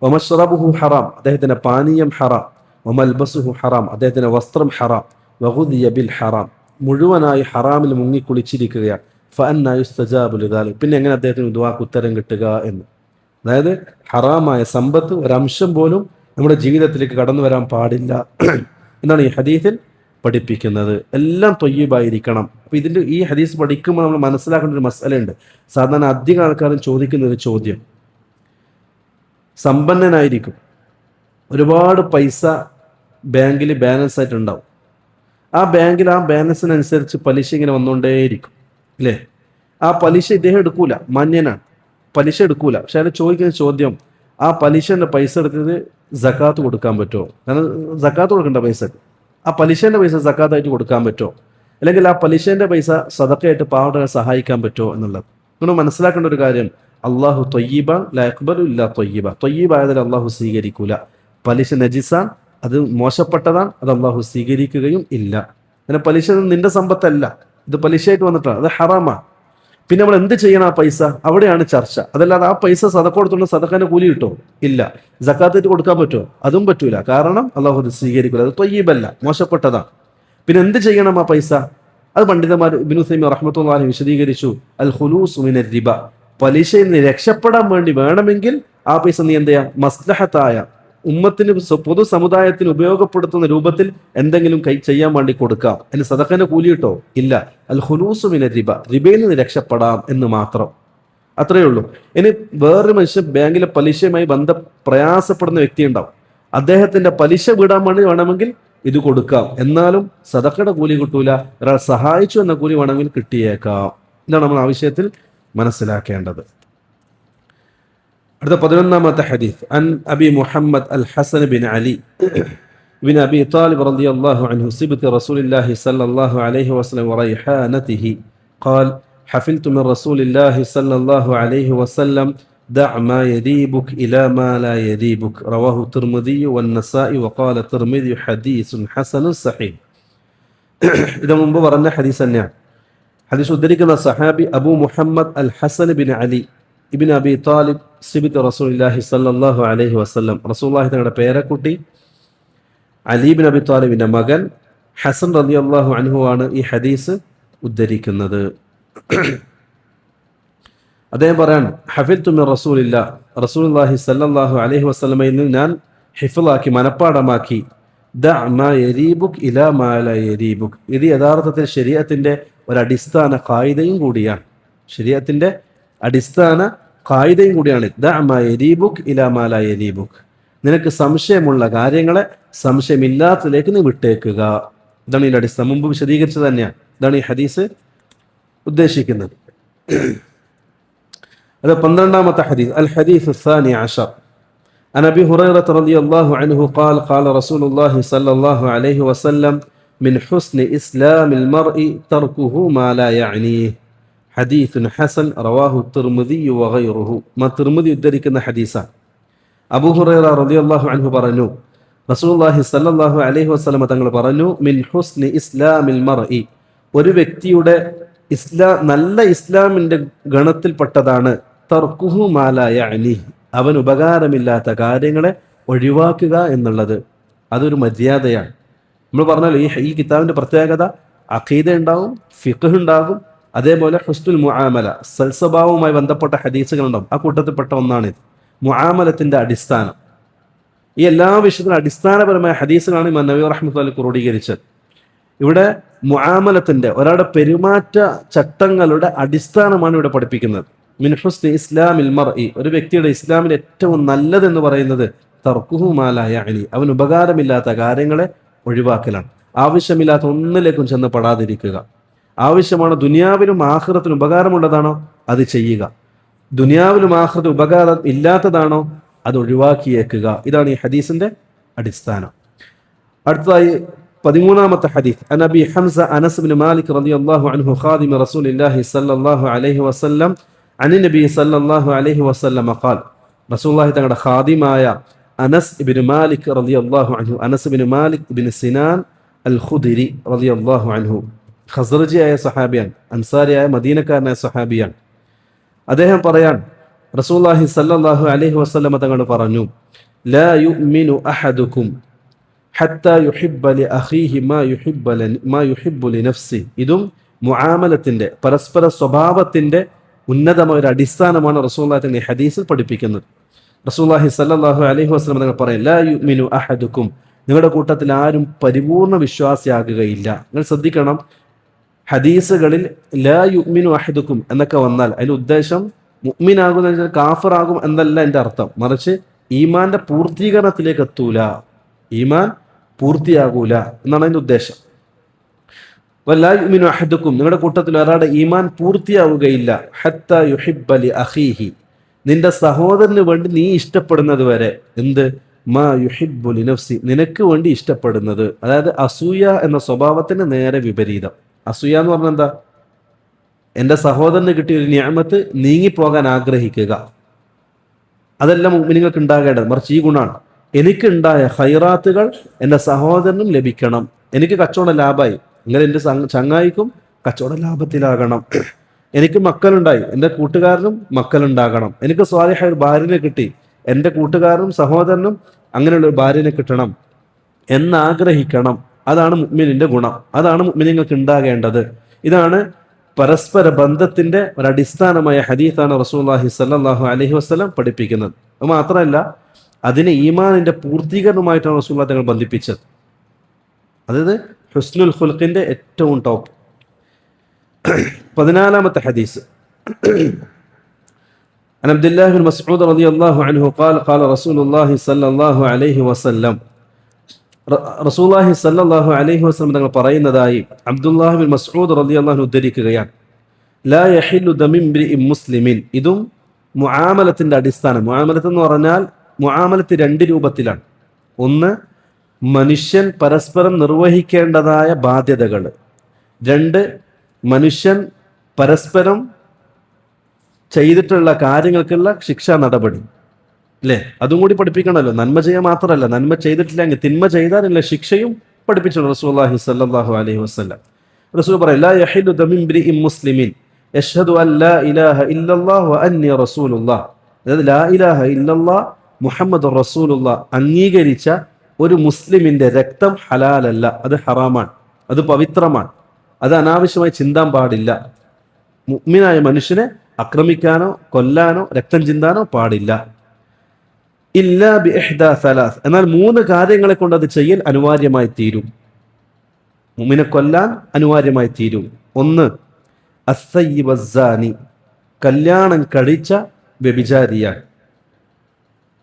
[SPEAKER 1] വമശ്റബുഹു ഹറാം, അദ്ദേഹത്തിന്റെ പാനീയം ഹറാം. വമൽബസുഹു ഹറാം, അദ്ദേഹത്തിന്റെ വസ്ത്രം ഹറാം. വഗുദിയ ബിൽ ഹറാം, മുഴുവനായി ഹറാമിൽ മുങ്ങിക്കുളിച്ചിരിക്കുകയാണ്. ഫഅന്നാ യുസ്തജാബു ലിദാലിക്, പിന്നെ എങ്ങനെ അദ്ദേഹത്തിന് ദുആക്ക് ഉത്തരം കിട്ടുക എന്ന്. അതായത് ഹറാമായ സമ്പത്ത് ഒരംശം പോലും നമ്മുടെ ജീവിതത്തിലേക്ക് കടന്നു വരാൻ പാടില്ല എന്നാണ് ഈ ഹദീസിൽ പഠിപ്പിക്കുന്നത്. എല്ലാം തൊയ്യബായിരിക്കണം. അപ്പൊ ഈ ഹദീസ് പഠിക്കുമ്പോൾ നമ്മൾ മനസ്സിലാക്കേണ്ട ഒരു മസലയുണ്ട്. സാധാരണ അധികം ആൾക്കാരും ചോദിക്കുന്ന ഒരു ചോദ്യം, സമ്പന്നനായിരിക്കും, ഒരുപാട് പൈസ ബാങ്കിൽ ബാലൻസ് ആയിട്ടുണ്ടാവും. ആ ബാങ്കിൽ ആ ബാലൻസിനനുസരിച്ച് പലിശ ഇങ്ങനെ വന്നുകൊണ്ടേയിരിക്കും അല്ലേ? ആ പലിശ ഇദ്ദേഹം എടുക്കൂല, മാന്യനാണ്, പലിശ എടുക്കൂല. പക്ഷെ അയാൾ ചോദിക്കുന്ന ചോദ്യം, ആ പലിശന്റെ പൈസ എടുത്തത് സക്കാത്ത് കൊടുക്കാൻ പറ്റുമോ? കാരണം സക്കാത്ത് കൊടുക്കേണ്ട പൈസ, ആ പലിശന്റെ പൈസ സക്കാത്തായിട്ട് കൊടുക്കാൻ പറ്റുമോ? അല്ലെങ്കിൽ ആ പലിശന്റെ പൈസ സദഖയായിട്ട് പാവങ്ങളെ സഹായിക്കാൻ പറ്റുമോ എന്നുള്ളത് നമ്മൾ മനസ്സിലാക്കേണ്ട ഒരു കാര്യം. അള്ളാഹു ത്വയ്യിബ ലാ യഖ്ബലു ഇല്ലാ ത്വയ്യിബ, ത്വയ്യിബായതിൽ അള്ളാഹു സ്വീകരിക്കൂല. പലിശ നജിസാൻ, അത് മോശപ്പെട്ടതാണ്, അത് അള്ളാഹു സ്വീകരിക്കുകയും ഇല്ല. അങ്ങനെ പലിശ നിന്റെ സമ്പത്തല്ല, ഇത് പലിശയായിട്ട് വന്നിട്ടാണ്, അത് ഹറാമാണ്. പിന്നെ നമ്മൾ എന്ത് ചെയ്യണം ആ പൈസ? അവിടെയാണ് ചർച്ച. അതല്ലാതെ ആ പൈസ സദഖ കൊടുത്തുകൊണ്ട് സദഖന്റെ കൂലി കിട്ടോ? ഇല്ല. സക്കാത്തായിട്ട് കൊടുക്കാൻ പറ്റുമോ? അതും പറ്റൂല. കാരണം അള്ളാഹു അത് സ്വീകരിക്കില്ല, അത് ത്വയ്യിബല്ല, മോശപ്പെട്ടതാണ്. പിന്നെ എന്ത് ചെയ്യണം ആ പൈസ? അത് പണ്ഡിതന്മാർ ഇബ്നു തൈമിയ്യ റഹ്മത്തുള്ളാഹി അലൈഹി വിശദീകരിച്ചു. അൽ ഖുലൂസു മിനർ റിബ, പലിശയിൽ നിന്ന് രക്ഷപ്പെടാൻ വേണ്ടി വേണമെങ്കിൽ ആ പൈസ നീ എന്ത് ചെയ്യാം? മസ്ലഹത്തായ ഉമ്മത്തിന്, പൊതു സമുദായത്തിന് ഉപയോഗപ്പെടുത്തുന്ന രൂപത്തിൽ എന്തെങ്കിലും ചെയ്യാൻ വേണ്ടി കൊടുക്കാം. അതിന് സദഖന്റെ കൂലി കിട്ടോ? ഇല്ല. അൽ ഖുലൂസു മിനർ റിബ, റിബയിൽ നിന്ന് രക്ഷപ്പെടാം എന്ന് മാത്രം, അത്രയേ ഉള്ളൂ. ഇനി വേറൊരു മനുഷ്യൻ ബാങ്കിലെ പലിശയുമായി പ്രയാസപ്പെടുന്ന വ്യക്തി ഉണ്ടാവും. അദ്ദേഹത്തിന്റെ പലിശ വിടാൻ വേണ്ടി വേണമെങ്കിൽ ഇത് കൊടുക്കാം, എന്നാലും സദഖയുടെ കൂലി കിട്ടൂല. ഒരാൾ സഹായിച്ചു എന്ന കൂലി വേണമെങ്കിൽ കിട്ടിയേക്കാം. ഇതാണ് നമ്മൾ ആവശ്യത്തിൽ മനസ്സിലാക്കേണ്ടത്. അടുത്ത 11ാമത്തെ ഹദീസ്, അൻ അബി മുഹമ്മദ് അൽ ഹസൻ ബിൻ അലി ബിൻ അബി താലിബ് റളിയല്ലാഹു അൻഹു സിബ്തി റസൂലില്ലാഹി സ്വല്ലല്ലാഹു അലൈഹി വസല്ലം വറൈഹാനതിഹി ഖാൽ ഹഫിൽതു മിൻ റസൂലില്ലാഹി സ്വല്ലല്ലാഹു അലൈഹി വസല്ലം ദഅ മാ യരീബുക ഇലാ മാ ലാ യരീബുക റവാഹു തിർമിദി വന്നസായി വഖാല തിർമിദി ഹദീസുൻ ഹസനുൻ സഹീഹ്. ഇത് മുമ്പ് പറഞ്ഞ ഹദീസ് തന്നെയാണ്. ഹദീസ് ഉദ്ധരിക്കുന്ന സഹാബി അബൂ മുഹമ്മദ് അൽ ഹസൻ ബിൻ അലി ഇബ്നു അബി താലിബ് സിബ്തി റസൂലുള്ളാഹി സ്വല്ലല്ലാഹു അലൈഹി വസല്ലം, റസൂലുള്ളാഹി തങ്ങളുടെ പേരക്കുട്ടി അലി ബിൻ അബി താലിബിന്റെ മകൻ ഹസൻ റളിയല്ലാഹു അൻഹു ആണ് ഈ ഹദീസ് ഉദ്ധരിക്കുന്നത്. അദ്ദേഹം പറയാണ്, ഹഫിൽതു മിൻ റസൂലില്ലാഹ്, റസൂലുള്ളാഹി സ്വല്ലല്ലാഹു അലൈഹി വസല്ലമയിൽ നിന്ന് ഞാൻ ഹിഫ്ളാക്കി, മനപ്പാടമാക്കി, ദഅ മാ യരീബുക ഇലാ മാ ലാ യരീബുക. ഇത് യഥാർത്ഥത്തിൽ ശരീഅത്തിന്റെ ഒരു അടിസ്ഥാന ഖായിദയും കൂടിയാണ്. ശരീഅത്തിന്റെ അടിസ്ഥാന ഖായിദയും കൂടിയാണ്. ദഅ മാ യരീബുക ഇലാ മാ ലാ യരീബുക, നിനക്ക് സംശയമുള്ള കാര്യങ്ങളെ സംശയമില്ലാത്തതിലേക്ക് നീ വിട്ടേക്കുക. ഇതാണ് ഇതിന്റെ അടിസ്ഥാനം. മുമ്പ് വിശദീകരിച്ചത് തന്നെയാണ്. ഇതാണ് ഈ ഹദീസ് ഉദ്ദേശിക്കുന്നത്. അത് 12ാമത്തെ ഹദീസ്, അൽ ഹദീസ് الثاني عشر عن أبي هريرة رضي الله عنه قال قال رسول الله صلى الله عليه وسلم من حسن إسلام المرء تركه ما لا يعنيه حديث حسن رواه الترمذي وغيره. ما الترمذي ഉദ്ധരിക്കുന്ന ഹദീസാണ്. അബൂ ഹുറൈറ റളിയല്ലാഹു അൻഹു പറഞ്ഞു, റസൂലുള്ളാഹി സ്വല്ലല്ലാഹു അലൈഹി വസല്ലം തങ്ങൾ പറഞ്ഞു, മിൻ ഹുസ്നി ഇസ്ലാമിൽ മർഇ, ഒരു വ്യക്തിയുടെ നല്ല ഇസ്ലാമിന്റെ ഗണത്തിൽപ്പെട്ടതാണ് തർക്കുഹു മാ ലാ യഅ്നിഹി, അവൻ ഉപകാരമില്ലാത്ത കാര്യങ്ങളെ ഒഴിവാക്കുക എന്നുള്ളത്. അതൊരു മര്യാദയാണ്. നമ്മൾ പറഞ്ഞാൽ ഈ കിതാബിന്റെ പ്രത്യേകത അഖീദ ഉണ്ടാവും, ഫിഖ് ഉണ്ടാകും, അതേപോലെ ഹുസ്നുൽ മുആമല, സൽസ്വഭാവവുമായി ബന്ധപ്പെട്ട ഹദീസുകൾ ഉണ്ടാവും. ആ കൂട്ടത്തിൽപ്പെട്ട ഒന്നാണിത്, മുആമലത്തിന്റെ അടിസ്ഥാനം. ഈ എല്ലാ വിഷയത്തിലും അടിസ്ഥാനപരമായ ഹദീസുകളാണ് ഇമാം നബവി റഹ്മത്തുള്ളാഹി ക്രോഡീകരിച്ചത്. ഇവിടെ മുആമലത്തിന്റെ, ഒരാളുടെ പെരുമാറ്റ ചട്ടങ്ങളുടെ അടിസ്ഥാനമാണ് ഇവിടെ പഠിപ്പിക്കുന്നത്. മിൻ ഹുസ്നി ഇസ്ലാമിൽ മർഇ, ഒരു വ്യക്തിയുടെ ഇസ്ലാമിൽ ഏറ്റവും നല്ലതെന്ന് പറയുന്നത് തർക്കുഹു മാ ലാ യഅ്നി, അവൻ ഉപകാരമില്ലാത്ത കാര്യങ്ങളെ ഒഴിവാക്കലാണ്. ആവശ്യമില്ലാത്ത ഒന്നിലേക്കും ചെന്ന് പെടാതിരിക്കുക. ആവശ്യമാണ് ദുനിയാവിലും ആഖിറത്തിലും ഉപകാരമുള്ളതാണോ അത് ചെയ്യുക, ദുനിയാവിലും ആഖിറത്തിൽ ഉപകാരം ഇല്ലാത്തതാണോ അത് ഒഴിവാക്കിയേക്കുക. ഇതാണ് ഈ ഹദീസിന്റെ അടിസ്ഥാനം. അടുത്തതായി 13ാമത്തെ ഹദീസ്, അൻ Abi Hamza Anas bin Malik റളിയല്ലാഹു അൻഹു ഖാദിമ റസൂലില്ലാഹി സ്വല്ലല്ലാഹു അലൈഹി വസല്ലം അൻ നബി സ്വല്ലല്ലാഹു അലൈഹി വസല്ലം ഖാൽ, റസൂലുള്ളാഹി തങ്ങളുടെ ഖാദിമായ അനസ് ഇബ്നു മാലിക് റളിയല്ലാഹു അൻഹു, അനസ് ഇബ്നു മാലിക് ഇബ്നു സിനാൻ അൽ ഖുദരി റളിയല്ലാഹു അൻഹു, ഖസ്റജിയായ സഹാബിയാണ്, അൻസാരിയായ മദീനക്കാരനായ സഹാബിയാണ്. അദ്ദേഹം പറയാൻ, റസൂലുള്ളാഹി സ്വല്ലല്ലാഹു അലൈഹി വസല്ലം തങ്ങൾ പറഞ്ഞു, ലാ യുഅ്മിനു അഹദുക്കും ഹത്താ യുഹിബ്ബ ലി അഖീഹി മാ യുഹിബ്ബു ലി നഫ്സി. ഇതും മുആമലത്തിന്റെ, പരസ്പര സ്വഭാവത്തിന്റെ ഉന്നതമായ ഒരു അടിസ്ഥാനമാണ് റസൂലുള്ളാഹി തങ്ങൾ ഈ ഹദീസിൽ പഠിപ്പിക്കുന്നത്. റസൂലുള്ളാഹി സ്വല്ലല്ലാഹു അലൈഹി വസല്ലം തങ്ങൾ പറയും, ലാ യുഅ്മിനു അഹദുക്കും, നിങ്ങളുടെ കൂട്ടത്തിൽ ആരും പരിപൂർണ വിശ്വാസിയാകുകയില്ല. നിങ്ങൾ ശ്രദ്ധിക്കണം, ഹദീസുകളിൽ ലാ യുഅ്മിനു അഹദുക്കും എന്നൊക്കെ വന്നാൽ അതിന്റെ ഉദ്ദേശം മുഅ്മിനാകുന്ന കാഫിറാകും എന്നല്ല എൻ്റെ അർത്ഥം. മറിച്ച് ഈമാന്റെ പൂർത്തീകരണത്തിലേക്ക് എത്തൂല, ഈമാൻ പൂർത്തിയാകൂല എന്നാണ് അതിന്റെ ഉദ്ദേശം. വലാ യുഅ്മിനു അഹദുക്കും, നിങ്ങളുടെ കൂട്ടത്തിൽ ഒരാളുടെ ഈമാൻ പൂർത്തിയാവുകയില്ല, ഹത്താ യുഹിബ്ബ ലി അഖീഹി, നിന്റെ സഹോദരന് വേണ്ടി നീ ഇഷ്ടപ്പെടുന്നത് വരെ. എന്ത്? മാ യുഹിബ്ബു ലി നഫ്സി, നിനക്ക് വേണ്ടി ഇഷ്ടപ്പെടുന്നത്. അതായത് അസൂയ എന്ന സ്വഭാവത്തിന് നേരെ വിപരീതം. അസൂയ എന്ന് പറഞ്ഞാൽ എന്താ? എൻ്റെ സഹോദരന് കിട്ടിയ ഒരു നിഅമത്ത് നീങ്ങിപ്പോകാൻ ആഗ്രഹിക്കുക. അതെല്ലാം മുഅ്മിനീങ്ങൾക്ക് ഉണ്ടാകേണ്ടത്. മറിച്ച് ഈ ഗുണമാണ്, എനിക്കുണ്ടായ ഖൈറാത്തുകൾ എൻ്റെ സഹോദരനും ലഭിക്കണം. എനിക്ക് കച്ചവടം ലാഭമായി, ഇങ്ങനെ എൻ്റെ ചങ്ങായിക്കും കച്ചവട ലാഭത്തിലാകണം. എനിക്ക് മക്കളുണ്ടായി, എൻ്റെ കൂട്ടുകാരനും മക്കളുണ്ടാകണം. എനിക്ക് സ്വാലിഹായ ഒരു ഭാര്യനെ കിട്ടി, എൻ്റെ കൂട്ടുകാരനും സഹോദരനും അങ്ങനെയുള്ള ഒരു ഭാര്യനെ കിട്ടണം എന്നാഗ്രഹിക്കണം. അതാണ് മുഅ്മിനിന്റെ ഗുണം, അതാണ് മുഅ്മിനീങ്ങൾക്ക് ഉണ്ടാകേണ്ടത്. ഇതാണ് പരസ്പര ബന്ധത്തിന്റെ ഒരടിസ്ഥാനമായ ഹദീസാണ് റസൂലുള്ളാഹി സ്വല്ലല്ലാഹു അലൈഹി വസല്ലം പഠിപ്പിക്കുന്നത്. അത് മാത്രമല്ല, അതിനെ ഈമാനിന്റെ പൂർത്തീകരണമായിട്ടാണ് റസൂലുള്ളാഹി തങ്ങൾ ബന്ധിപ്പിച്ചത്. അതായത് ഹുസ്നുൽ ഖുൽഖിന്റെ ഏറ്റവും ടോപ്പ്. 14ാമത്തെ ഹദീസ്, عن عبد الله بن مسعود رضي الله عنه قال قال رسول الله صلى الله عليه وسلم, റസൂലുള്ളാഹി സ്വല്ലല്ലാഹു അലൈഹി വസല്ലം തങ്ങൾ പറയുന്നതായി അബ്ദുല്ലാഹി ബിൻ മസ്ഊദ് റളിയല്ലാഹു അൻഹു ഉദ്ധരിക്കുകയാണ്, ലാ യഹില്ലു ദമു ഇംറിഇൻ മുസ്ലിമിൻ. ഇതും മുആമലത്തിന്റെ അടിസ്ഥാനം. മുആമലത്ത് എന്ന് പറഞ്ഞാൽ മുആമലത്ത് രണ്ട് രൂപത്തിലാണ്. ഒന്ന്, മനുഷ്യൻ പരസ്പരം നിർവഹിക്കേണ്ടതായ ബാധ്യതകൾ. രണ്ട്, മനുഷ്യൻ പരസ്പരം ചെയ്തിട്ടുള്ള കാര്യങ്ങൾക്കുള്ള ശിക്ഷാ നടപടി. അല്ലേ? അതും കൂടി പഠിപ്പിക്കണമല്ലോ. നന്മ ചെയ്യാൻ മാത്രമല്ല, നന്മ ചെയ്തിട്ടില്ലെങ്കിൽ തിന്മ ചെയ്താലുള്ള ശിക്ഷയും പഠിപ്പിച്ചിട്ടുണ്ട് റസൂലുള്ളാഹി സ്വല്ലല്ലാഹു അലൈഹി വസല്ലം. റസൂൽ പറയും, ലാ യഹില്ലു ദമു ഇംറിഇൻ മുസ്ലിമിൻ യശ്ഹദു അൻ ലാ ഇലാഹ ഇല്ലല്ലാഹു വ അന്നി റസൂലുള്ളാഹ്. അതായത് ലാ ഇലാഹ ഇല്ലല്ലാഹ് മുഹമ്മദുർ റസൂലുള്ളാഹ് അംഗീകരിച്ച ഒരു മുസ്ലിമിന്റെ രക്തം ഹലാലല്ല, അത് ഹറാമാണ്, അത് പവിത്രമാണ്, അത് അനാവശ്യമായി ചിന്താൻ പാടില്ല. മുഅ്മിനായ മനുഷ്യനെ ആക്രമിക്കാനോ കൊല്ലാനോ രക്തം ചിന്താനോ പാടില്ല. ഇല്ലാ ബി ഇഹ്ദാ സലാസ്, എന്നാൽ മൂന്ന് കാര്യങ്ങളെ കൊണ്ട് അത് ചെയ്യൽ അനിവാര്യമായി തീരും. മുഅ്മിനെ കൊല്ലാൻ അനിവാര്യമായി തീരും. ഒന്ന്, അസ്സയ്യിബ് അസ്സാനി, കല്യാണം കഴിച്ച വ്യഭിചാരിയാൻ.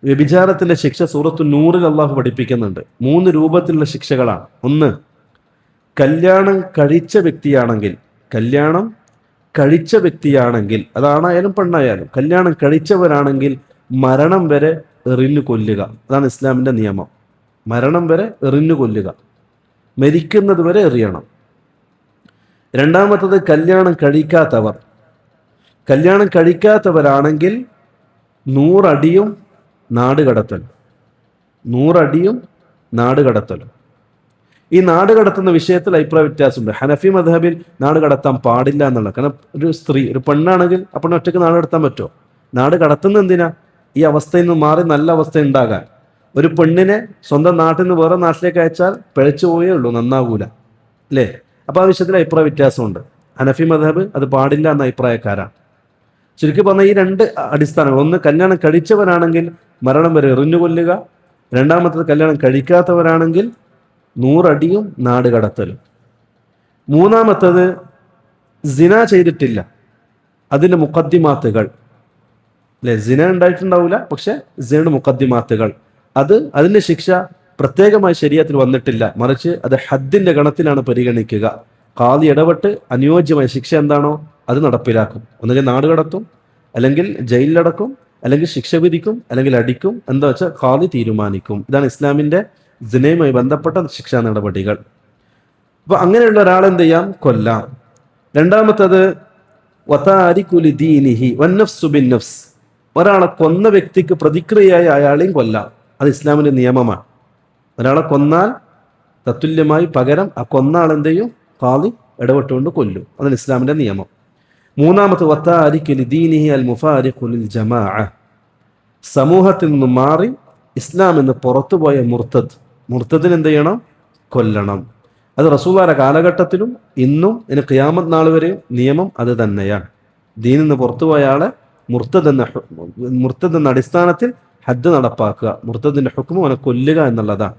[SPEAKER 1] വ്യഭിചാരത്തിന്റെ ശിക്ഷ സൂറത്തു നൂറിൽ അള്ളാഹു പഠിപ്പിക്കുന്നുണ്ട്. 3 രൂപത്തിലുള്ള ശിക്ഷകളാണ്. ഒന്ന്, കല്യാണം കഴിച്ച വ്യക്തിയാണെങ്കിൽ, കല്യാണം കഴിച്ച വ്യക്തിയാണെങ്കിൽ, അതാണായാലും പെണ്ണായാലും, കല്യാണം കഴിച്ചവരാണെങ്കിൽ മരണം വരെ എറിഞ്ഞു കൊല്ലുക. അതാണ് ഇസ്ലാമിന്റെ നിയമം. മരണം വരെ എറിഞ്ഞു കൊല്ലുക, മരിക്കുന്നത് വരെ എറിയണം. രണ്ടാമത്തത്, കല്യാണം കഴിക്കാത്തവർ. കല്യാണം കഴിക്കാത്തവരാണെങ്കിൽ 100 അടിയും നാട് കടത്തൽ. 100 അടിയും നാട് കടത്തൽ. ഈ നാട് കടത്തുന്ന വിഷയത്തിൽ അഭിപ്രായ വ്യത്യാസമുണ്ട്. ഹനഫി മദ്ഹബിൽ നാട് കടത്താൻ പാടില്ല എന്നുള്ള. കാരണം ഒരു സ്ത്രീ, ഒരു പെണ്ണാണെങ്കിൽ അപ്പോൾ ഒറ്റയ്ക്ക് നാട് കടത്താൻ പറ്റുമോ? നാട് കടത്തുന്ന എന്തിനാ? ഈ അവസ്ഥയിൽ നിന്ന് മാറി നല്ല അവസ്ഥ ഉണ്ടാകാൻ. ഒരു പെണ്ണിനെ സ്വന്തം നാട്ടിൽ നിന്ന് വേറെ നാട്ടിലേക്ക് അയച്ചാൽ പിഴച്ചു പോയേ ഉള്ളൂ, നന്നാകൂല. അല്ലേ? അപ്പോൾ ആ വിഷയത്തിൽ അഭിപ്രായ വ്യത്യാസമുണ്ട്. ഹനഫി മദ്ഹബ് അത് പാടില്ല എന്ന അഭിപ്രായക്കാരാണ്. ചുരുക്കി പറഞ്ഞാൽ ഈ 2 അടിസ്ഥാനങ്ങൾ. ഒന്ന്, കല്യാണം കഴിച്ചവരാണെങ്കിൽ മരണം വരെ എറിഞ്ഞു കൊല്ലുക. രണ്ടാമത്തത്, കല്യാണം കഴിക്കാത്തവരാണെങ്കിൽ 100 അടിയും നാട് കടത്തലും. മൂന്നാമത്തത്, സിന ചെയ്തിട്ടില്ല, അതിൻ്റെ മുഖദ്ദിമാത്തുകൾ. അല്ലെ? സിന ഉണ്ടായിട്ടുണ്ടാവില്ല, പക്ഷെ സിനയുടെ മുഖദ്ദിമാത്തുകൾ, അതിൻ്റെ ശിക്ഷ പ്രത്യേകമായി ശരീഅത്തിൽ വന്നിട്ടില്ല, മറിച്ച് അത് ഹദ്ദിന്റെ ഗണത്തിലാണ് പരിഗണിക്കുക. ഖാദി ഇടപെട്ട് അനുയോജ്യമായ ശിക്ഷ എന്താണോ അത് നടപ്പിലാക്കും. ഒന്നുകിൽ നാട് കടത്തും, അല്ലെങ്കിൽ ജയിലിലടക്കും, അല്ലെങ്കിൽ ശിക്ഷ വിധിക്കും, അല്ലെങ്കിൽ അടിക്കും. എന്താ വെച്ചാൽ ഖാദി തീരുമാനിക്കും. ഇതാണ് ഇസ്ലാമിന്റെ സിനയുമായി ബന്ധപ്പെട്ട ശിക്ഷാ നടപടികൾ. അപ്പൊ അങ്ങനെയുള്ള ഒരാൾ എന്ത് ചെയ്യാം? കൊല്ലാം. രണ്ടാമത്തത്, വതാരികു ലിദീനിഹി വന്നഫ്സു ബിന്നഫ്സ്, ഒരാളെ കൊന്ന വ്യക്തിക്ക് പ്രതിക്രിയയായി അയാളെയും കൊല്ലാം. അത് ഇസ്ലാമിൻ്റെ നിയമമാണ്. ഒരാളെ കൊന്നാൽ തത്തുല്യമായി പകരം ആ കൊന്ന ആളെന്ത് ചെയ്യും? ഖാദി ഇടപെട്ടുകൊണ്ട് കൊല്ലും. അതാണ് ഇസ്ലാമിൻ്റെ നിയമം. മൂന്നാമത്തെ വത്താരിഖു ലിദീനിഹി അൽ മുഫാരിഖു ലിൽ ജമാഅ, സമൂഹത്തിൽ നിന്നും മാറി ഇസ്ലാം എന്ന് പുറത്തുപോയ മുർത്തദിന് എന്ത് ചെയ്യണം? കൊല്ലണം. അത് റസൂലുള്ളാഹിയുടെ കാലഘട്ടത്തിലും ഇന്നും ഇനി ഖിയാമത്ത് നാൾ വരെയും നിയമം അത് തന്നെയാണ്. ദീനിൽ നിന്ന് പുറത്തുപോയ ആളെ മുർത്തദ് എന്ന അടിസ്ഥാനത്തിൽ ഹദ്ദ് നടപ്പാക്കുക, മുർത്തദിന്റെ ഹുക്മ് അവനെ കൊല്ലുക എന്നുള്ളതാണ്.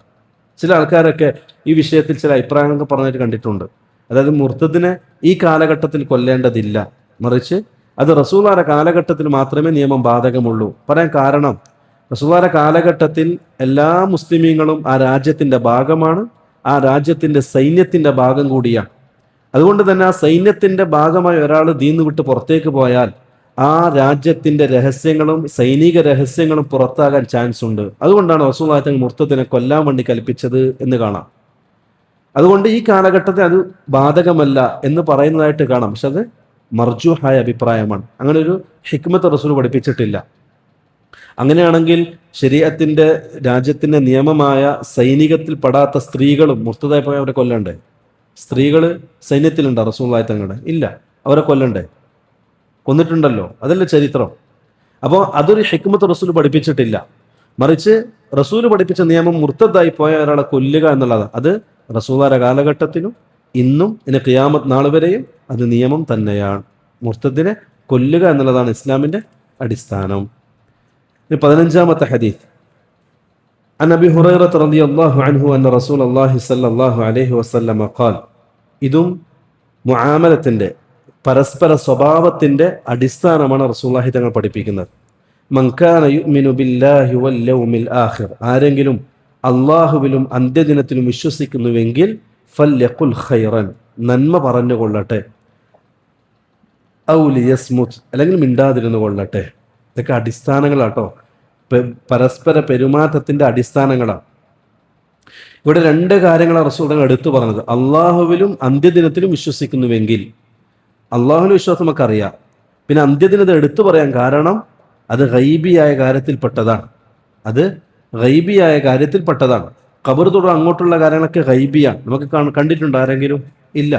[SPEAKER 1] ചില ആൾക്കാരൊക്കെ ഈ വിഷയത്തിൽ ചില അഭിപ്രായങ്ങളൊക്കെ പറഞ്ഞിട്ട് കണ്ടിട്ടുണ്ട്. അതായത് മുർത്തദിനെ ഈ കാലഘട്ടത്തിൽ കൊല്ലേണ്ടതില്ല, മറിച്ച് അത് റസൂലുള്ളാഹിയുടെ കാലഘട്ടത്തിൽ മാത്രമേ നിയമം ബാധകമുള്ളൂ. പറയാൻ കാരണം, റസൂലുള്ളാഹിയുടെ കാലഘട്ടത്തിൽ എല്ലാ മുസ്ലിമീങ്ങളും ആ രാജ്യത്തിന്റെ ഭാഗമാണ്, ആ രാജ്യത്തിന്റെ സൈന്യത്തിന്റെ ഭാഗം കൂടിയാണ്. അതുകൊണ്ട് തന്നെ ആ സൈന്യത്തിന്റെ ഭാഗമായി ഒരാൾ ദീന്ന് വിട്ട് പുറത്തേക്ക് പോയാൽ ആ രാജ്യത്തിന്റെ രഹസ്യങ്ങളും സൈനിക രഹസ്യങ്ങളും പുറത്താകാൻ ചാൻസ് ഉണ്ട്. അതുകൊണ്ടാണ് റസൂലുള്ളാഹി തങ്ങൾ മുർത്തദിനെ കൊല്ലാൻ വേണ്ടി കൽപ്പിച്ചത് എന്ന് കാണാം. അതുകൊണ്ട് ഈ കാലഘട്ടത്തിൽ അത് ബാധകമല്ല എന്ന് പറയുന്നതായിട്ട് കാണാം. പക്ഷെ അത് മർജൂഹായ അഭിപ്രായമാണ്. അങ്ങനെ ഒരു ഹിക്മത്ത് റസൂൽ പഠിപ്പിച്ചിട്ടില്ല. അങ്ങനെയാണെങ്കിൽ ശരീഅത്തിന്റെ രാജ്യത്തിന്റെ നിയമമായ സൈനികത്തിൽ പെടാത്ത സ്ത്രീകളും മുർത്തദായി പോയി അവരെ കൊല്ലണ്ടേ? സ്ത്രീകൾ സൈന്യത്തിലുണ്ടോ റസൂലുള്ളാഹി തങ്ങളുടെ? ഇല്ല. അവരെ കൊല്ലണ്ടേ? കൊന്നിട്ടുണ്ടല്ലോ, അതല്ലേ ചരിത്രം. അപ്പോൾ അതൊരു ഹിക്മത്ത് റസൂൽ പഠിപ്പിച്ചിട്ടില്ല. മറിച്ച് റസൂൽ പഠിപ്പിച്ച നിയമം മുർത്തദായി പോയ ഒരാളെ കൊല്ലുക എന്നുള്ളത് അത് റസൂലുള്ളാഹിയുടെ കാലഘട്ടത്തിലും ഇന്നും ഇനി ഖിയാമത്ത് നാൾ വരെയും അത് നിയമം തന്നെയാണ്. മുർത്തദിനെ കൊല്ലുക എന്നുള്ളതാണ് ഇസ്ലാമിന്റെ അടിസ്ഥാനം. 15-ാമത്തെ ഹദീസ്, അൻ അബീ ഹുറൈറ റളിയല്ലാഹു അൻഹു അന്ന റസൂലുള്ളാഹി സ്വല്ലല്ലാഹു അലൈഹി വസല്ലം ഖാൽ. ഇതും മുആമലത്തിന്റെ പരസ്പര സ്വഭാവത്തിന്റെ അടിസ്ഥാനമാണ് റസൂലുള്ളാഹി തങ്ങൾ പഠിപ്പിക്കുന്നത്. മൻ കാന യുഅ്മിനു ബില്ലാഹി വൽ യൗമിൽ ആഖിർ, ആരെങ്കിലും അള്ളാഹുവിലും അന്ത്യദിനത്തിലും വിശ്വസിക്കുന്നുവെങ്കിൽ ഫല്യഖുൽ ഖൈറൻ, നന്മ പറഞ്ഞുകൊള്ളട്ടെ, ഔ ലിയസ്മുത്, അല്ലെങ്കിൽ മിണ്ടാതിരുന്നു കൊള്ളട്ടെ. ഇതൊക്കെ അടിസ്ഥാനങ്ങളാട്ടോ, പരസ്പര പെരുമാറ്റത്തിന്റെ അടിസ്ഥാനങ്ങളാണ്. ഇവിടെ രണ്ട് കാര്യങ്ങളാണ് റസൂൽ എടുത്തു പറഞ്ഞത്. അള്ളാഹുവിലും അന്ത്യദിനത്തിലും വിശ്വസിക്കുന്നുവെങ്കിൽ, അള്ളാഹുവിന്റെ വിശ്വാസം നമുക്കറിയാം. പിന്നെ അന്ത്യദിനത്തെ എടുത്തു പറയാൻ കാരണം അത് ഗൈബിയായ കാര്യത്തിൽപ്പെട്ടതാണ്. അത് ഗൈബിയായ കാര്യത്തിൽപ്പെട്ടതാണ്. ഖബർ തൊട്ട് അങ്ങോട്ടുള്ള കാര്യങ്ങളൊക്കെ ഗൈബിയാണ്. നമുക്ക് കണ്ടിട്ടുണ്ടോ ആരെങ്കിലും? ഇല്ല.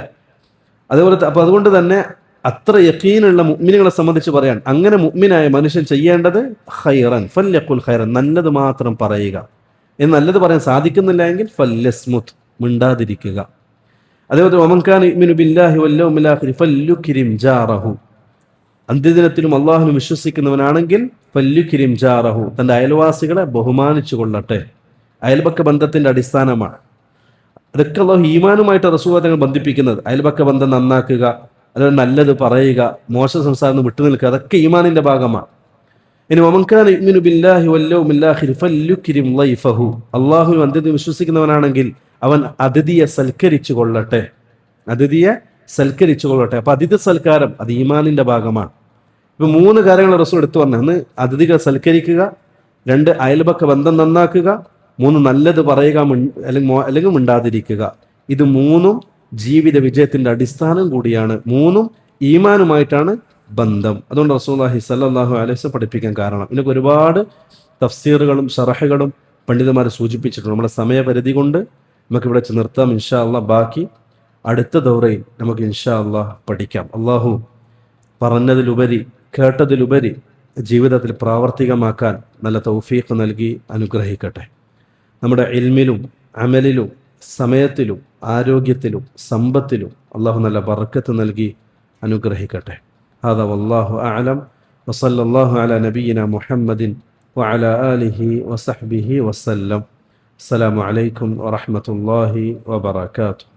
[SPEAKER 1] അതേപോലെ അപ്പൊ അതുകൊണ്ട് തന്നെ അത്ര യഖീനുള്ള മുഅ്മിനുകളെ സംബന്ധിച്ച് പറയാൻ, അങ്ങനെ മുഅ്മിനായ മനുഷ്യൻ ചെയ്യേണ്ടത് ഖൈറൻ ഫല്യഖുൽ ഖൈറൻ, നല്ലത് മാത്രം പറയുക. നല്ലത് പറയാൻ സാധിക്കുന്നില്ല എങ്കിൽ ഫല്യസ്മുത്, മിണ്ടാതിരിക്കുക. അതേപോലെ വമൻ കാന യുഅ്മിനു ബില്ലാഹി വൽ യൗമിൽ ആഖിർ ഫല്യുക്രിം ജാറഹു, അന്ത്യദിനത്തിലും അള്ളാഹുവിലും വിശ്വസിക്കുന്നവനാണെങ്കിൽ ഫല്യുക്രിം ജാറഹു, തന്റെ അയൽവാസികളെ ബഹുമാനിച്ചു കൊള്ളട്ടെ. അയൽപക്ക ബന്ധത്തിന്റെ അടിസ്ഥാനമാണ്. അതൊക്കെ അള്ളാഹു ഈമാനുമായിട്ട് റസൂൽ തങ്ങൾ ബന്ധിപ്പിക്കുന്നത്. അയൽപക്ക ബന്ധം നന്നാക്കുക, അതുകൊണ്ട് നല്ലത് പറയുക, മോശ സംസാരം വിട്ടു നിൽക്കുക, അതൊക്കെ ഈമാനിന്റെ ഭാഗമാണ്. ഇനി വമൻ കാന യുഅ്മിനു ബില്ലാഹി വൽ യൗമിൽ ആഖിർ ഫല്യുക്രിം ളൈഫഹു, അള്ളാഹുവിൽ അന്ത്യദിനം വിശ്വസിക്കുന്നവനാണെങ്കിൽ അവൻ അതിഥിയെ സൽക്കരിച്ചു കൊള്ളട്ടെ, അതിഥിയെ സൽക്കരിച്ചു കൊള്ളട്ടെ. അപ്പൊ അതിഥി സൽക്കാരം അത് ഈമാനിന്റെ ഭാഗമാണ്. ഇപ്പൊ 3 കാര്യങ്ങൾ റസൂൽ എടുത്തു പറഞ്ഞു. 1 അതിഥികളെ സൽക്കരിക്കുക, 2 അയൽപക്ക ബന്ധം നന്നാക്കുക, 3 നല്ലത് പറയുക അല്ലെങ്കിൽ മിണ്ടാതിരിക്കുക. ഇത് 3ഉം ജീവിത വിജയത്തിന്റെ അടിസ്ഥാനം കൂടിയാണ്. 3ഉം ഈമാനുമായിട്ടാണ് ബന്ധം. അതുകൊണ്ട് റസൂലുള്ളാഹി സ്വല്ലല്ലാഹു അലൈഹി വസല്ലം പഠിപ്പിക്കാൻ കാരണം. ഇതിനൊക്കെ ഒരുപാട് തഫ്സീറുകളും ശറഹുകളും പണ്ഡിതന്മാരെ സൂചിപ്പിച്ചിട്ടുണ്ട്. നമ്മുടെ സമയപരിധി കൊണ്ട് നമുക്കിവിടെ വെച്ച് നിർത്താം. ഇൻഷാ അള്ളാഹ് ബാക്കി അടുത്ത ദൗറയിൽ നമുക്ക് ഇൻഷാ അള്ളാഹ് പഠിക്കാം. അള്ളാഹു പറഞ്ഞതിലുപരി കേട്ടതിലുപരി ജീവിതത്തിൽ പ്രാവർത്തികമാക്കാൻ നല്ല തൗഫീഖ് നൽകി അനുഗ്രഹിക്കട്ടെ. നമ്മുടെ ഇൽമിലും അമലിലും സമയത്തിലും ആരോഗ്യത്തിലും സമ്പത്തിലും അള്ളാഹു നല്ല ബർക്കത്ത് നൽകി അനുഗ്രഹിക്കട്ടെ. ഹാദാ വല്ലാഹു അഅലം വസല്ലല്ലാഹു അലാ നബിയിനാ മുഹമ്മദിൻ വഅലാ ആലിഹി വസഹ്ബിഹി വസല്ലം. അസ്സലാമു അലൈക്കും വറഹ്മത്തുള്ളാഹി വബറകാതുഹു.